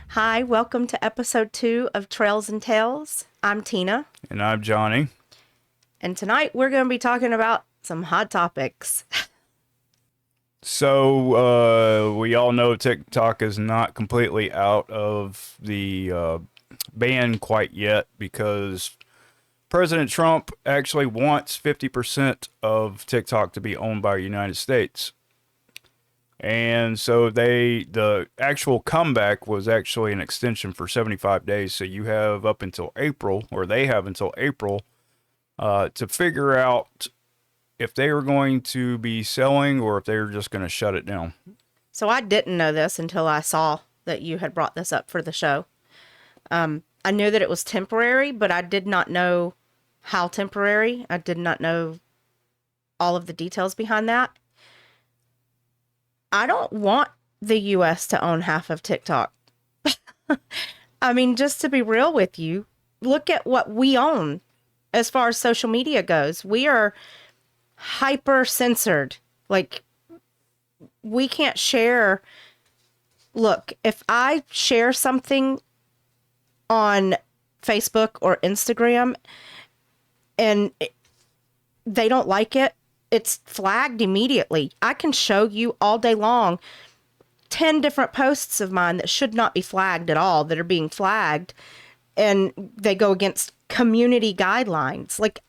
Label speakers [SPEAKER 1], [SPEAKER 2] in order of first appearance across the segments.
[SPEAKER 1] Hi, welcome to episode 2 of Trails and Tales. I'm Tina,
[SPEAKER 2] And I'm Johnny.
[SPEAKER 1] and tonight we're going to be talking about some hot topics.
[SPEAKER 2] So, we all know TikTok is not completely out of the ban quite yet because President Trump actually wants 50% of TikTok to be owned by the United States. And so the actual comeback was actually an extension for 75 days. So you have up until April, or they have until April, to figure out if they were going to be selling or if they were just going to shut it down.
[SPEAKER 1] So I didn't know this until I saw that you had brought this up for the show. I knew that it was temporary, but I did not know how temporary. I did not know all of the details behind that. I don't want the US to own half of TikTok. I mean, just to be real with you, look at what we own as far as social media goes. We are hyper censored. Like, we can't share. Look, if I share something on Facebook or Instagram and they don't like it, it's flagged immediately. I can show you all day long 10 different posts of mine that should not be flagged at all that are being flagged, and they go against community guidelines. Like,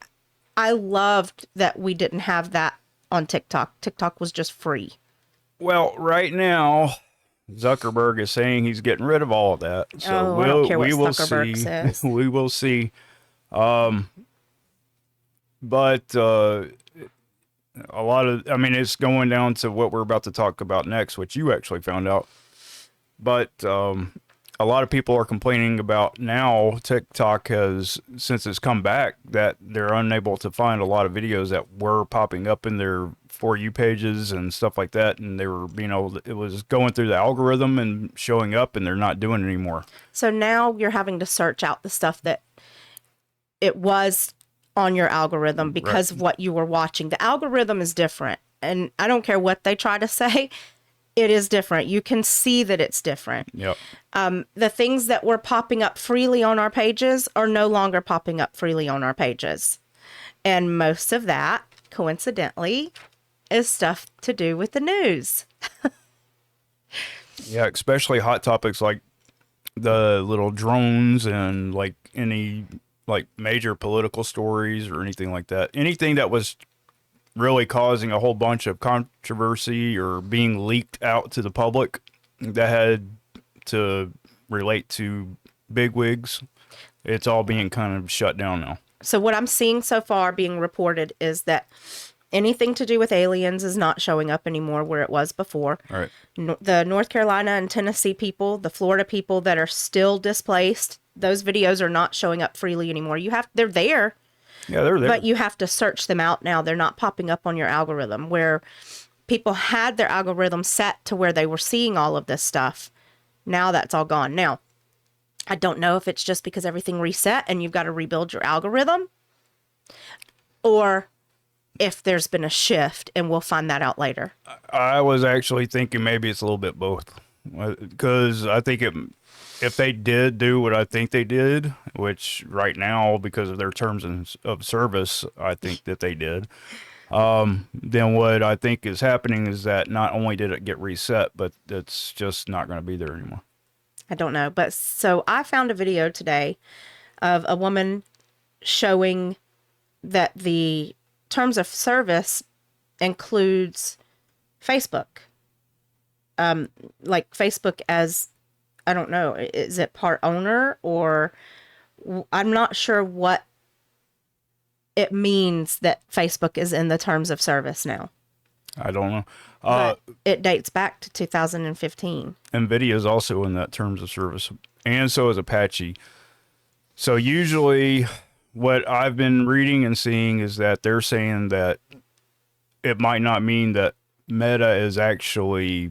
[SPEAKER 1] I loved that we didn't have that on TikTok. TikTok was just free.
[SPEAKER 2] Well, right now, Zuckerberg is saying he's getting rid of all of that. So
[SPEAKER 1] I don't care what
[SPEAKER 2] we will
[SPEAKER 1] Zuckerberg
[SPEAKER 2] see.
[SPEAKER 1] says.
[SPEAKER 2] We will see. But a lot of, I mean, it's going down to what we're about to talk about next, which you actually found out. But a lot of people are complaining about now TikTok has, since it's come back, that they're unable to find a lot of videos that were popping up in their For You pages and stuff like that. And they were, it was going through the algorithm and showing up, and they're not doing it anymore.
[SPEAKER 1] So now you're having to search out the stuff that it was on your algorithm because of what you were watching. The algorithm is different. And I don't care what they try to say, it is different. You can see that it's different.
[SPEAKER 2] Yep.
[SPEAKER 1] The things that were popping up freely on our pages are no longer popping up freely on our pages. And most of that, coincidentally, is stuff to do with the news.
[SPEAKER 2] Yeah, especially hot topics like the little drones and like any like major political stories or anything like that. Anything that was really causing a whole bunch of controversy or being leaked out to the public that had to relate to bigwigs, it's all being kind of shut down now.
[SPEAKER 1] So what I'm seeing so far being reported is that anything to do with aliens is not showing up anymore where it was before.
[SPEAKER 2] All right.
[SPEAKER 1] The North Carolina and Tennessee people, the Florida people that are still displaced, those videos are not showing up freely anymore. They're there.
[SPEAKER 2] Yeah, they're there.
[SPEAKER 1] But you have to search them out now. They're not popping up on your algorithm, where people had their algorithm set to where they were seeing all of this stuff. Now that's all gone. Now, I don't know if it's just because everything reset and you've got to rebuild your algorithm, or if there's been a shift, and we'll find that out later.
[SPEAKER 2] I was actually thinking maybe it's a little bit both, because I think if they did do what I think they did, which right now, because of their terms of service, I think that they did, then what I think is happening is that not only did it get reset, but it's just not going to be there anymore.
[SPEAKER 1] I don't know. But so I found a video today of a woman showing that the terms of service includes Facebook. Like Facebook as, I don't know, is it part owner, or I'm not sure what it means that Facebook is in the terms of service now.
[SPEAKER 2] I don't know.
[SPEAKER 1] But it dates back to 2015.
[SPEAKER 2] NVIDIA is also in that terms of service, and so is Apache. So usually what I've been reading and seeing is that they're saying that it might not mean that Meta is actually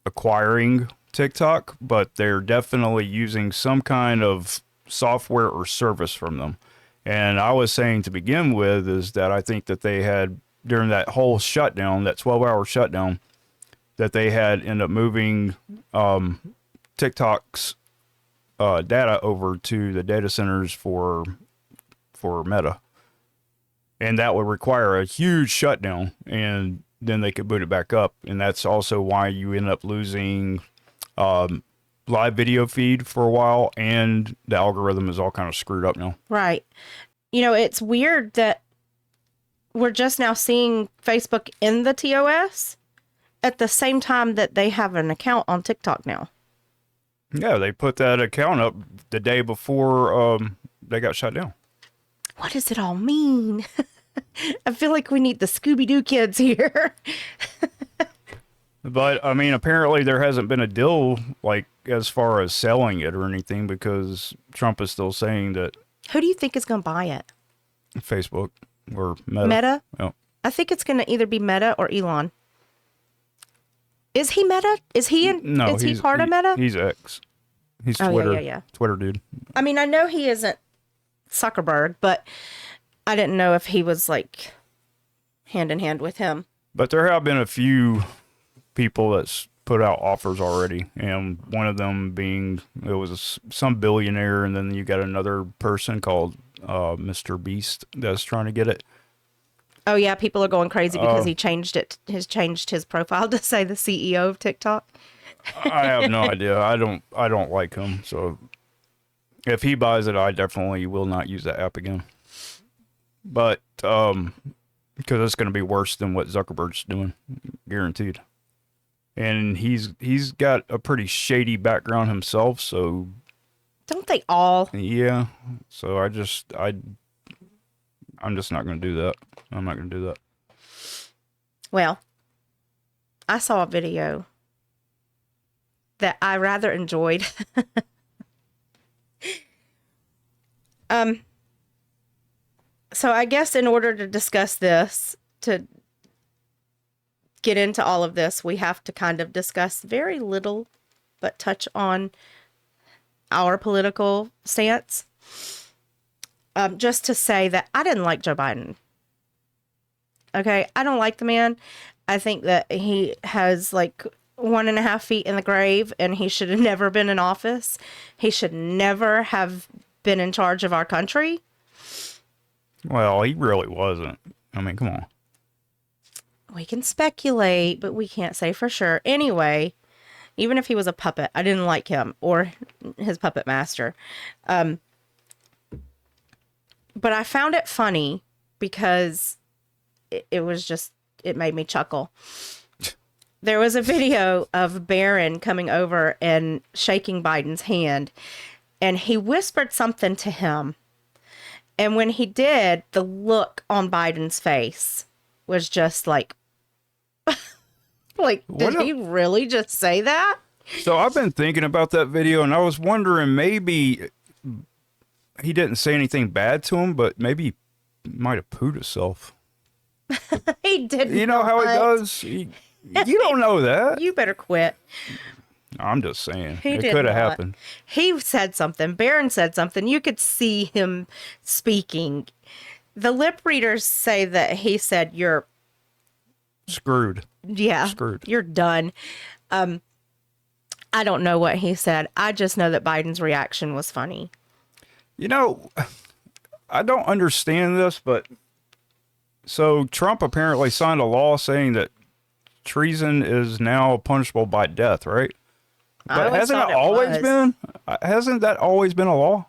[SPEAKER 2] acquiring TikTok, but they're definitely using some kind of software or service from them. And I was saying to begin with is that I think that they had, during that whole shutdown, that 12-hour shutdown, that they had ended up moving TikTok's data over to the data centers for Meta, and that would require a huge shutdown, and then they could boot it back up, and that's also why you end up losing live video feed for a while, and the algorithm is all kind of screwed up now.
[SPEAKER 1] Right. You know, it's weird that we're just now seeing Facebook in the TOS at the same time that they have an account on TikTok now.
[SPEAKER 2] Yeah, they put that account up the day before they got shut down.
[SPEAKER 1] What does it all mean? I feel like we need the Scooby-Doo kids here.
[SPEAKER 2] But I mean, apparently there hasn't been a deal like as far as selling it or anything, because Trump is still saying that
[SPEAKER 1] Who do you think is going to buy it?
[SPEAKER 2] Facebook or Meta.
[SPEAKER 1] Meta?
[SPEAKER 2] Yeah.
[SPEAKER 1] I think it's going to either be Meta or Elon. Is he Meta? Is he
[SPEAKER 2] No,
[SPEAKER 1] is he part of Meta?
[SPEAKER 2] He's X. He's
[SPEAKER 1] Oh,
[SPEAKER 2] Twitter.
[SPEAKER 1] yeah.
[SPEAKER 2] Twitter dude.
[SPEAKER 1] I mean, I know he isn't Zuckerberg, but I didn't know if he was like hand in hand with him.
[SPEAKER 2] But there have been a few people that's put out offers already, and one of them being it was some billionaire, and then you got another person called Mr. Beast that's trying to get it.
[SPEAKER 1] Oh yeah, people are going crazy because he changed his profile to say the CEO of TikTok.
[SPEAKER 2] I have no idea. I don't like him, so if he buys it, I definitely will not use that app again. But because it's going to be worse than what Zuckerberg's doing, guaranteed. And he's got a pretty shady background himself, so
[SPEAKER 1] Don't they all?
[SPEAKER 2] yeah. So I'm just not going to do that. I'm not going to do that.
[SPEAKER 1] Well, I saw a video that I rather enjoyed. So I guess in order to discuss this, to get into all of this, we have to kind of discuss very little, but touch on our political stance. Just to say that I didn't like Joe Biden. Okay, I don't like the man. I think that he has like 1.5 feet in the grave, and he should have never been in office. He should never have been in charge of our country.
[SPEAKER 2] Well, he really wasn't. I mean, come on.
[SPEAKER 1] We can speculate, but we can't say for sure. Anyway, even if he was a puppet, I didn't like him or his puppet master. But I found it funny because it was just, it made me chuckle. There was a video of Barron coming over and shaking Biden's hand, and he whispered something to him. And when he did, the look on Biden's face was just like, did he really just say that?
[SPEAKER 2] So I've been thinking about that video, and I was wondering maybe he didn't say anything bad to him, but maybe he might have pooed himself.
[SPEAKER 1] He did.
[SPEAKER 2] You know how he does? You don't know that.
[SPEAKER 1] You better quit.
[SPEAKER 2] I'm just saying.
[SPEAKER 1] He
[SPEAKER 2] It
[SPEAKER 1] did
[SPEAKER 2] could have
[SPEAKER 1] not.
[SPEAKER 2] happened.
[SPEAKER 1] He said something. Barron said something. You could see him speaking. The lip readers say that he said, "You're
[SPEAKER 2] Screwed. Screwed.
[SPEAKER 1] You're done." I don't know what he said. I just know that Biden's reaction was funny.
[SPEAKER 2] You know, I don't understand this, but so Trump apparently signed a law saying that treason is now punishable by death, right? But hasn't
[SPEAKER 1] thought
[SPEAKER 2] it always
[SPEAKER 1] was.
[SPEAKER 2] been? Hasn't that always been a law?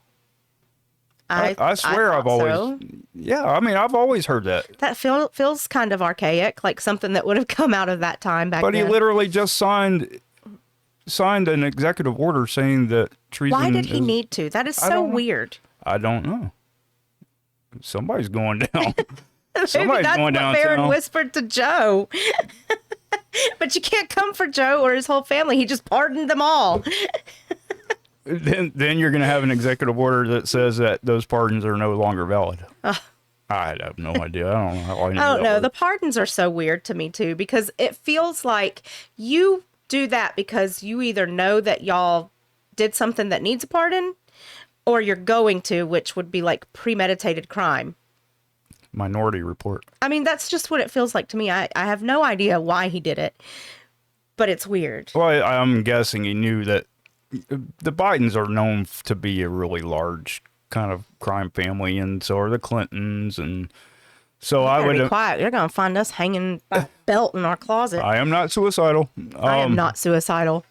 [SPEAKER 2] I swear I've
[SPEAKER 1] thought
[SPEAKER 2] always.
[SPEAKER 1] so.
[SPEAKER 2] Yeah, I mean, I've always heard that.
[SPEAKER 1] That feels kind of archaic, like something that would have come out of that time back
[SPEAKER 2] But
[SPEAKER 1] then.
[SPEAKER 2] he literally just signed an executive order saying that treason.
[SPEAKER 1] Why did he need to? That is so
[SPEAKER 2] don't know.
[SPEAKER 1] weird.
[SPEAKER 2] I don't know. Somebody's going down.
[SPEAKER 1] Maybe
[SPEAKER 2] Somebody's
[SPEAKER 1] that's
[SPEAKER 2] going
[SPEAKER 1] what Barron
[SPEAKER 2] downtown.
[SPEAKER 1] whispered to Joe. But you can't come for Joe or his whole family. He just pardoned them all.
[SPEAKER 2] Then you're going to have an executive order that says that those pardons are no longer valid. I have no idea. I don't know how
[SPEAKER 1] I don't know. The pardons are so weird to me too, because it feels like you do that because you either know that y'all did something that needs a pardon, or you're going to, which would be like premeditated crime.
[SPEAKER 2] Minority Report.
[SPEAKER 1] I mean, that's just what it feels like to me. I have no idea why he did it, but it's weird.
[SPEAKER 2] Well, I'm guessing he knew that the Bidens are known to be a really large kind of crime family, and so are the Clintons, and so
[SPEAKER 1] You
[SPEAKER 2] I
[SPEAKER 1] better be
[SPEAKER 2] would.
[SPEAKER 1] quiet. You're gonna find us hanging by a belt in our closet.
[SPEAKER 2] I am not suicidal.
[SPEAKER 1] I am not suicidal.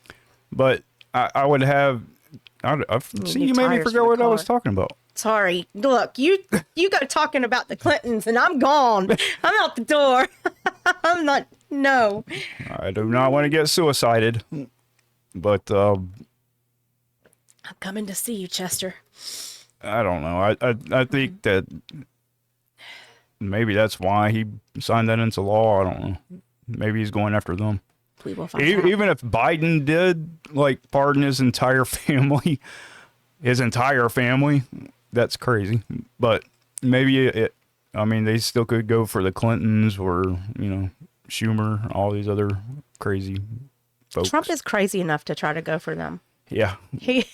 [SPEAKER 2] But I would have. See,
[SPEAKER 1] New
[SPEAKER 2] you made me
[SPEAKER 1] tires
[SPEAKER 2] forget
[SPEAKER 1] for the
[SPEAKER 2] what I was
[SPEAKER 1] car.
[SPEAKER 2] talking about.
[SPEAKER 1] Sorry. Look, you go talking about the Clintons, and I'm gone. I'm out the door. I'm not. No.
[SPEAKER 2] I do not want to get suicided, but
[SPEAKER 1] I'm coming to see you, Chester.
[SPEAKER 2] I don't know. I think that maybe that's why he signed that into law. I don't know. Maybe he's going after them.
[SPEAKER 1] We will find out.
[SPEAKER 2] Even if Biden did like pardon his entire family, that's crazy. But maybe I mean, they still could go for the Clintons or, Schumer, all these other crazy folks.
[SPEAKER 1] Trump is crazy enough to try to go for them.
[SPEAKER 2] Yeah.
[SPEAKER 1] He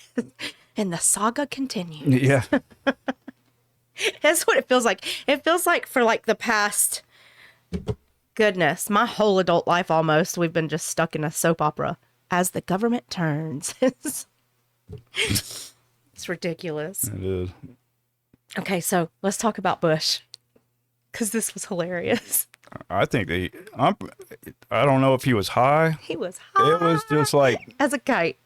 [SPEAKER 1] and the saga continues.
[SPEAKER 2] Yeah.
[SPEAKER 1] That's what it feels like. It feels like for like the past, goodness, my whole adult life almost, we've been just stuck in a soap opera as the government turns. It's ridiculous.
[SPEAKER 2] It is.
[SPEAKER 1] Okay, so let's talk about Bush because this was hilarious.
[SPEAKER 2] I think I don't know if he was high.
[SPEAKER 1] He was high
[SPEAKER 2] It was just like
[SPEAKER 1] as a kite.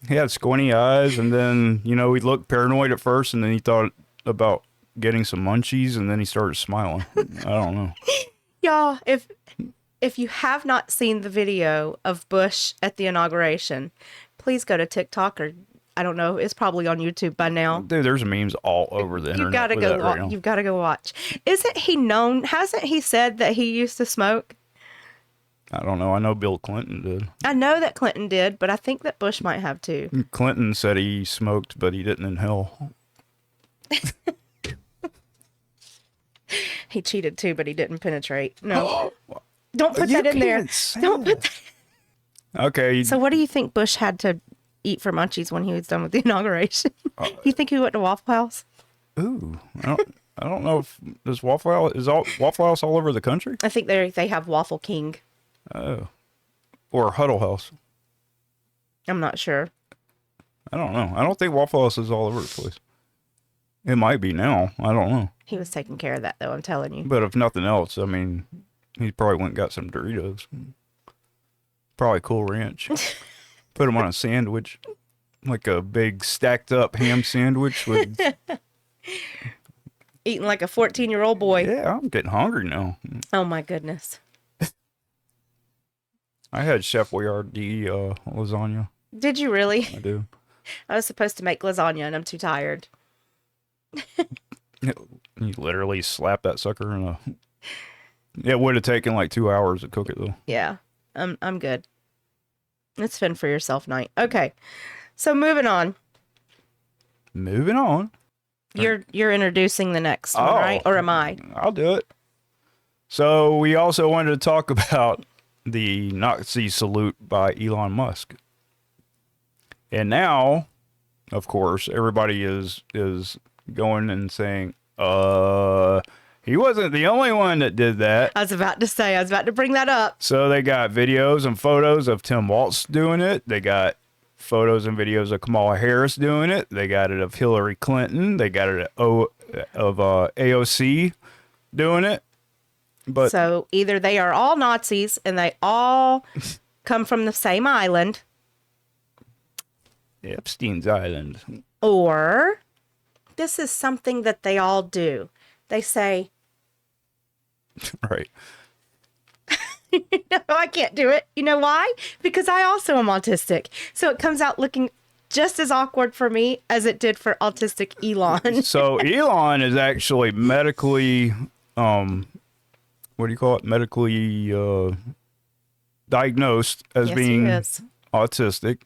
[SPEAKER 2] he had squinty eyes, and then, he looked paranoid at first, and then he thought about getting some munchies, and then he started smiling. I don't know.
[SPEAKER 1] Y'all, if you have not seen the video of Bush at the inauguration, please go to TikTok or I don't know, it's probably on YouTube by now.
[SPEAKER 2] Dude, there's memes all over the internet.
[SPEAKER 1] You gotta
[SPEAKER 2] with
[SPEAKER 1] go.
[SPEAKER 2] that right now.
[SPEAKER 1] You've got to go watch. Isn't he known? Hasn't he said that he used to smoke?
[SPEAKER 2] I don't know. I know Bill Clinton did.
[SPEAKER 1] I know that Clinton did, but I think that Bush might have too.
[SPEAKER 2] Clinton said he smoked, but he didn't inhale.
[SPEAKER 1] He cheated too, but he didn't penetrate. No, don't put that in there. Don't put that.
[SPEAKER 2] Okay.
[SPEAKER 1] So, what do you think Bush had to eat for munchies when he was done with the inauguration? You think he went to Waffle House?
[SPEAKER 2] Ooh, I don't know if there's Waffle House all over the country.
[SPEAKER 1] I think they have Waffle King.
[SPEAKER 2] Oh, or Huddle House.
[SPEAKER 1] I'm not sure.
[SPEAKER 2] I don't know. I don't think Waffle House is all over the place. It might be now. I don't know.
[SPEAKER 1] He was taking care of that, though. I'm telling you.
[SPEAKER 2] But if nothing else, I mean, he probably went and got some Doritos. Probably Cool Ranch. Put them on a sandwich, like a big stacked up ham sandwich with.
[SPEAKER 1] Eating like a 14-year-old boy.
[SPEAKER 2] Yeah, I'm getting hungry now.
[SPEAKER 1] Oh my goodness.
[SPEAKER 2] I had Chef Boyardee lasagna.
[SPEAKER 1] Did you really?
[SPEAKER 2] I do.
[SPEAKER 1] I was supposed to make lasagna and I'm too tired.
[SPEAKER 2] You literally slap that sucker in a. It would have taken like 2 hours to cook it though.
[SPEAKER 1] Yeah, I'm good. It's fend for yourself night. Okay, so moving on.
[SPEAKER 2] Moving on.
[SPEAKER 1] You're introducing the next one, right? Or am I?
[SPEAKER 2] I'll do it. So we also wanted to talk about the Nazi salute by Elon Musk. And now, of course, everybody is going and saying, he wasn't the only one that did that.
[SPEAKER 1] I was about to bring that up.
[SPEAKER 2] So they got videos and photos of Tim Walz doing it. They got photos and videos of Kamala Harris doing it. They got it of Hillary Clinton. They got it of AOC doing it. But
[SPEAKER 1] So either they are all Nazis and they all come from the same island,
[SPEAKER 2] Epstein's Island.
[SPEAKER 1] or this is something that they all do. They say,
[SPEAKER 2] Right.
[SPEAKER 1] no, I can't do it. You know why? Because I also am autistic. So it comes out looking just as awkward for me as it did for autistic Elon.
[SPEAKER 2] So Elon is actually medically, what do you call it? Medically diagnosed as
[SPEAKER 1] Yes,
[SPEAKER 2] being
[SPEAKER 1] he is.
[SPEAKER 2] autistic.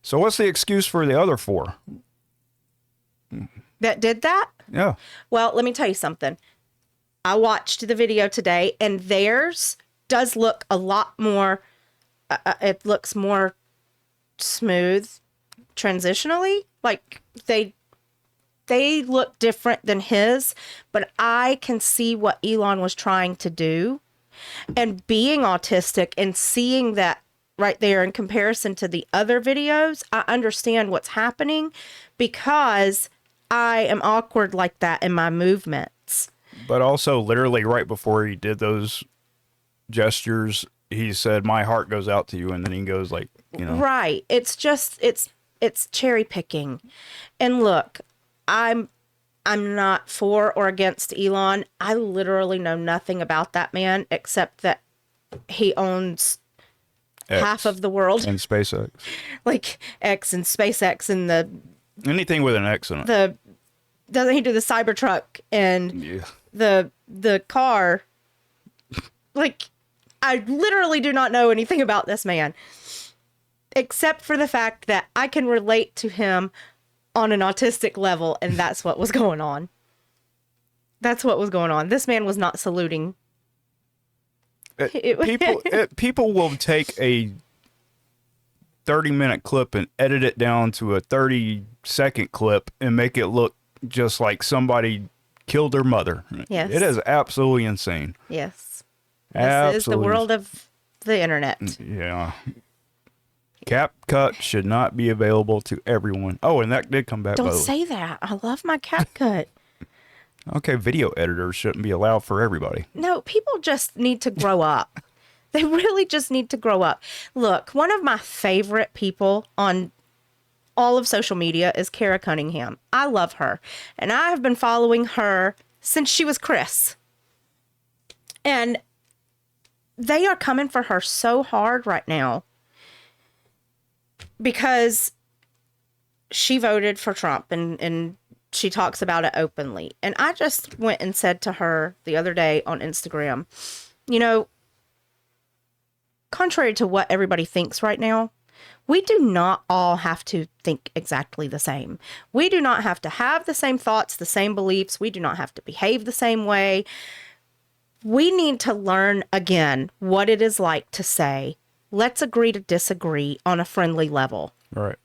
[SPEAKER 2] So what's the excuse for the other four?
[SPEAKER 1] That did that?
[SPEAKER 2] Yeah.
[SPEAKER 1] Well, let me tell you something. I watched the video today, and theirs does look a lot more, it looks more smooth transitionally. Like they look different than his, but I can see what Elon was trying to do. And being autistic and seeing that right there in comparison to the other videos. I understand what's happening because I am awkward like that in my movements.
[SPEAKER 2] But also, literally right before he did those gestures, he said, "My heart goes out to you," and then he goes like, you know,
[SPEAKER 1] Right. It's just it's cherry picking. And look, I'm not for or against Elon. I literally know nothing about that man except that he owns
[SPEAKER 2] X
[SPEAKER 1] half of the world,
[SPEAKER 2] and SpaceX.
[SPEAKER 1] like X and SpaceX and
[SPEAKER 2] Anything with an X in it.
[SPEAKER 1] the doesn't he do the Cybertruck and
[SPEAKER 2] Yeah.
[SPEAKER 1] the car? Like, I literally do not know anything about this man except for the fact that I can relate to him on an autistic level, and that's what was going on. That's what was going on. This man was not saluting.
[SPEAKER 2] People will take a 30-minute clip and edit it down to a 30-second clip and make it look just like somebody killed their mother.
[SPEAKER 1] Yes.
[SPEAKER 2] It is absolutely insane.
[SPEAKER 1] Yes. This
[SPEAKER 2] Absolutely.
[SPEAKER 1] is the world of the internet.
[SPEAKER 2] Yeah. CapCut should not be available to everyone. Oh, and that did come back.
[SPEAKER 1] Don't say that. I love my CapCut.
[SPEAKER 2] Okay, video editors shouldn't be allowed for everybody.
[SPEAKER 1] No, people just need to grow up. They really just need to grow up. Look, one of my favorite people on all of social media is Kara Cunningham. I love her. And I have been following her since she was Chris. And they are coming for her so hard right now because she voted for Trump and she talks about it openly. And I just went and said to her the other day on Instagram, you know, contrary to what everybody thinks right now, we do not all have to think exactly the same. We do not have to have the same thoughts, the same beliefs. We do not have to behave the same way. We need to learn again what it is like to say, let's agree to disagree on a friendly level.
[SPEAKER 2] All right.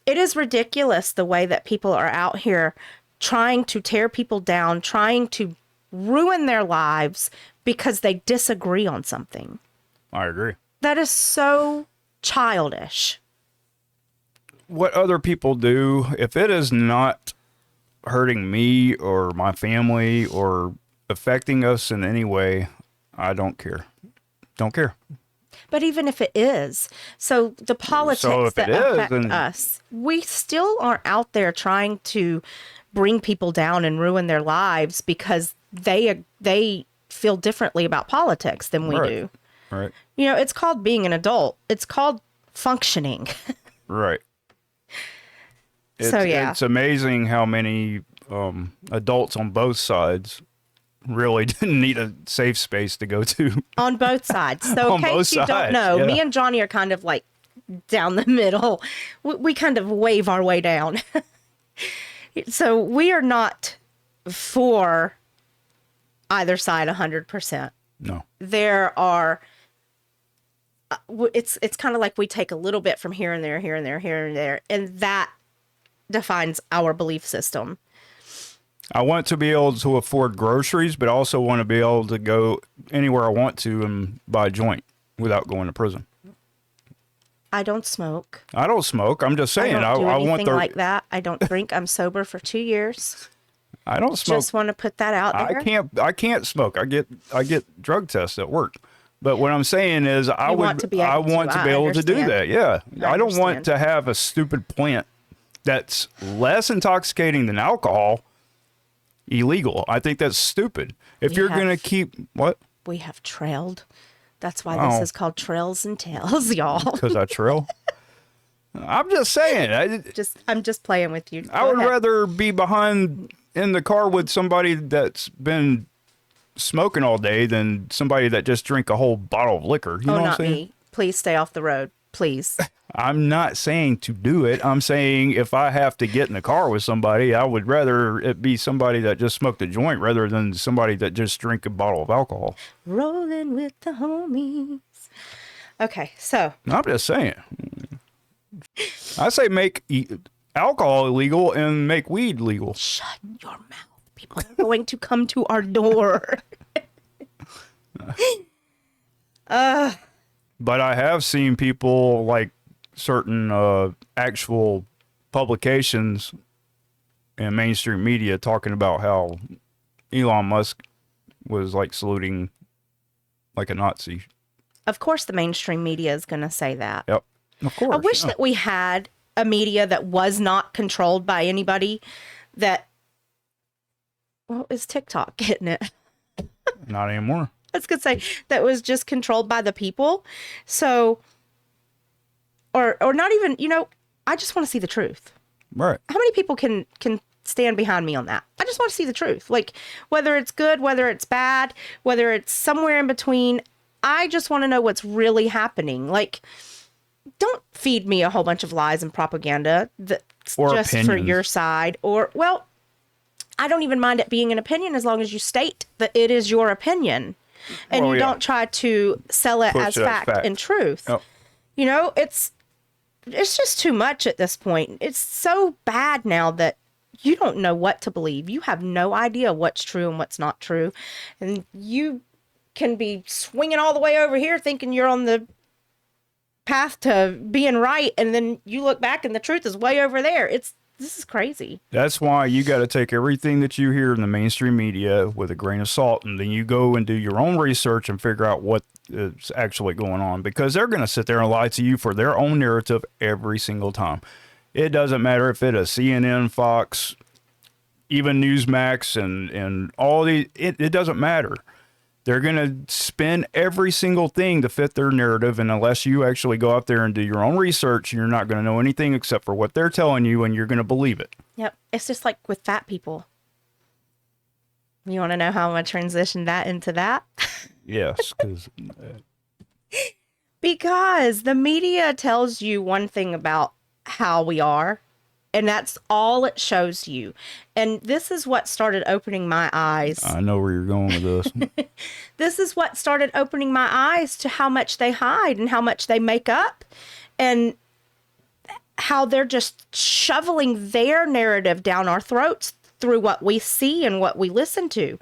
[SPEAKER 1] It is ridiculous the way that people are out here trying to tear people down, trying to ruin their lives because they disagree on something.
[SPEAKER 2] I agree.
[SPEAKER 1] That is so childish.
[SPEAKER 2] What other people do, if it is not hurting me or my family or affecting us in any way, I don't care. Don't care.
[SPEAKER 1] But even if it is, so the politics that affect us, we still aren't out there trying to bring people down and ruin their lives because they feel differently about politics than we do.
[SPEAKER 2] Right.
[SPEAKER 1] You know, it's called being an adult. It's called functioning.
[SPEAKER 2] Right.
[SPEAKER 1] So, yeah.
[SPEAKER 2] It's amazing how many adults on both sides really didn't need a safe space to go to.
[SPEAKER 1] On both sides. So in case you don't know, me and Johnny are kind of like down the middle. We kind of wave our way down. So we are not for either side 100%.
[SPEAKER 2] No.
[SPEAKER 1] There are, it's kind of like we take a little bit from here and there, here and there, here and there, and that defines our belief system.
[SPEAKER 2] I want to be able to afford groceries, but I also want to be able to go anywhere I want to and buy a joint without going to prison.
[SPEAKER 1] I don't smoke.
[SPEAKER 2] I don't smoke. I'm just saying.
[SPEAKER 1] I don't do anything
[SPEAKER 2] want the
[SPEAKER 1] like that. I don't drink. I'm sober for 2 years.
[SPEAKER 2] I don't smoke.
[SPEAKER 1] Just want to put that out there.
[SPEAKER 2] I can't smoke. I get drug tests at work. But what I'm saying is I want to be able to do that. Yeah. I don't want to have a stupid plant that's less intoxicating than alcohol illegal. I think that's stupid. If you're going to keep what?
[SPEAKER 1] We have trailed. That's why this is called Trails and Tales, y'all.
[SPEAKER 2] Because I trail. I'm just saying.
[SPEAKER 1] I'm just playing with you.
[SPEAKER 2] I would rather be behind in the car with somebody that's been smoking all day than somebody that just drink a whole bottle of liquor. You know what I'm saying?
[SPEAKER 1] Me. Please stay off the road. Please.
[SPEAKER 2] I'm not saying to do it. I'm saying if I have to get in the car with somebody, I would rather it be somebody that just smoked a joint rather than somebody that just drink a bottle of alcohol.
[SPEAKER 1] Rolling with the homies. Okay, so.
[SPEAKER 2] I'm just saying. I say make alcohol illegal and make weed legal.
[SPEAKER 1] Shut your mouth. People are going to come to our door.
[SPEAKER 2] But I have seen people like certain actual publications and mainstream media talking about how Elon Musk was like saluting like a Nazi.
[SPEAKER 1] Of course, the mainstream media is going to say that.
[SPEAKER 2] Yep. Of course.
[SPEAKER 1] I wish that we had a media that was not controlled by anybody that, well, it's TikTok, isn't it?
[SPEAKER 2] Not anymore.
[SPEAKER 1] I was going to say that was just controlled by the people. So, or not even, I just want to see the truth.
[SPEAKER 2] Right.
[SPEAKER 1] How many people can stand behind me on that? I just want to see the truth. Like, whether it's good, whether it's bad, whether it's somewhere in between, I just want to know what's really happening. Like, don't feed me a whole bunch of lies and propaganda that's
[SPEAKER 2] Or
[SPEAKER 1] just for
[SPEAKER 2] opinions.
[SPEAKER 1] your side. Or, well, I don't even mind it being an opinion as long as you state that it is your opinion. And
[SPEAKER 2] Well,
[SPEAKER 1] you
[SPEAKER 2] yeah.
[SPEAKER 1] don't try to sell it
[SPEAKER 2] Push
[SPEAKER 1] as
[SPEAKER 2] it as
[SPEAKER 1] fact
[SPEAKER 2] fact.
[SPEAKER 1] and truth.
[SPEAKER 2] Yep.
[SPEAKER 1] It's just too much at this point. It's so bad now that you don't know what to believe. You have no idea what's true and what's not true. And you can be swinging all the way over here thinking you're on the path to being right. And then you look back and the truth is way over there. This is crazy.
[SPEAKER 2] That's why you got to take everything that you hear in the mainstream media with a grain of salt, and then you go and do your own research and figure out what is actually going on, because they're going to sit there and lie to you for their own narrative every single time. It doesn't matter if it is CNN, Fox, even Newsmax, and all these. It doesn't matter. They're going to spin every single thing to fit their narrative. And unless you actually go out there and do your own research, you're not going to know anything except for what they're telling you, and you're going to believe it.
[SPEAKER 1] Yep. It's just like with fat people. You want to know how I'm going to transition that into that?
[SPEAKER 2] Yes,
[SPEAKER 1] Because the media tells you one thing about how we are, and that's all it shows you. And this is what started opening my eyes.
[SPEAKER 2] I know where you're going with this.
[SPEAKER 1] This is what started opening my eyes to how much they hide and how much they make up, and how they're just shoveling their narrative down our throats through what we see and what we listen to.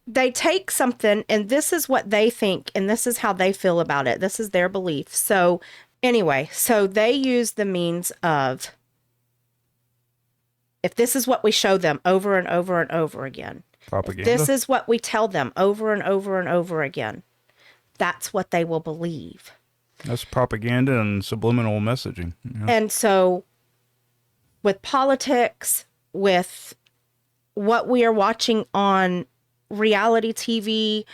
[SPEAKER 1] They take something and this is what they think and this is how they feel about it. This is their belief. So anyway, so they use the means of, if this is what we show them over and over and over again,
[SPEAKER 2] Propaganda.
[SPEAKER 1] this is what we tell them over and over and over again, that's what they will believe.
[SPEAKER 2] That's propaganda and subliminal messaging. Yeah.
[SPEAKER 1] And so with politics, with what we are watching on reality TV,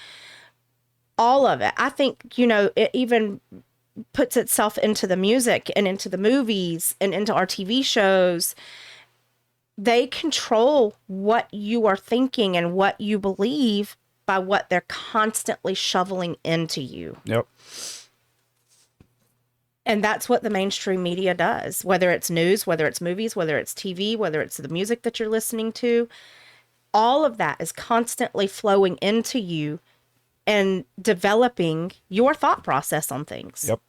[SPEAKER 1] all of it, I think, it even puts itself into the music and into the movies and into our TV shows. They control what you are thinking and what you believe by what they're constantly shoveling into you.
[SPEAKER 2] Yep.
[SPEAKER 1] And that's what the mainstream media does, whether it's news, whether it's movies, whether it's TV, whether it's the music that you're listening to. All of that is constantly flowing into you and developing your thought process on things.
[SPEAKER 2] Yep.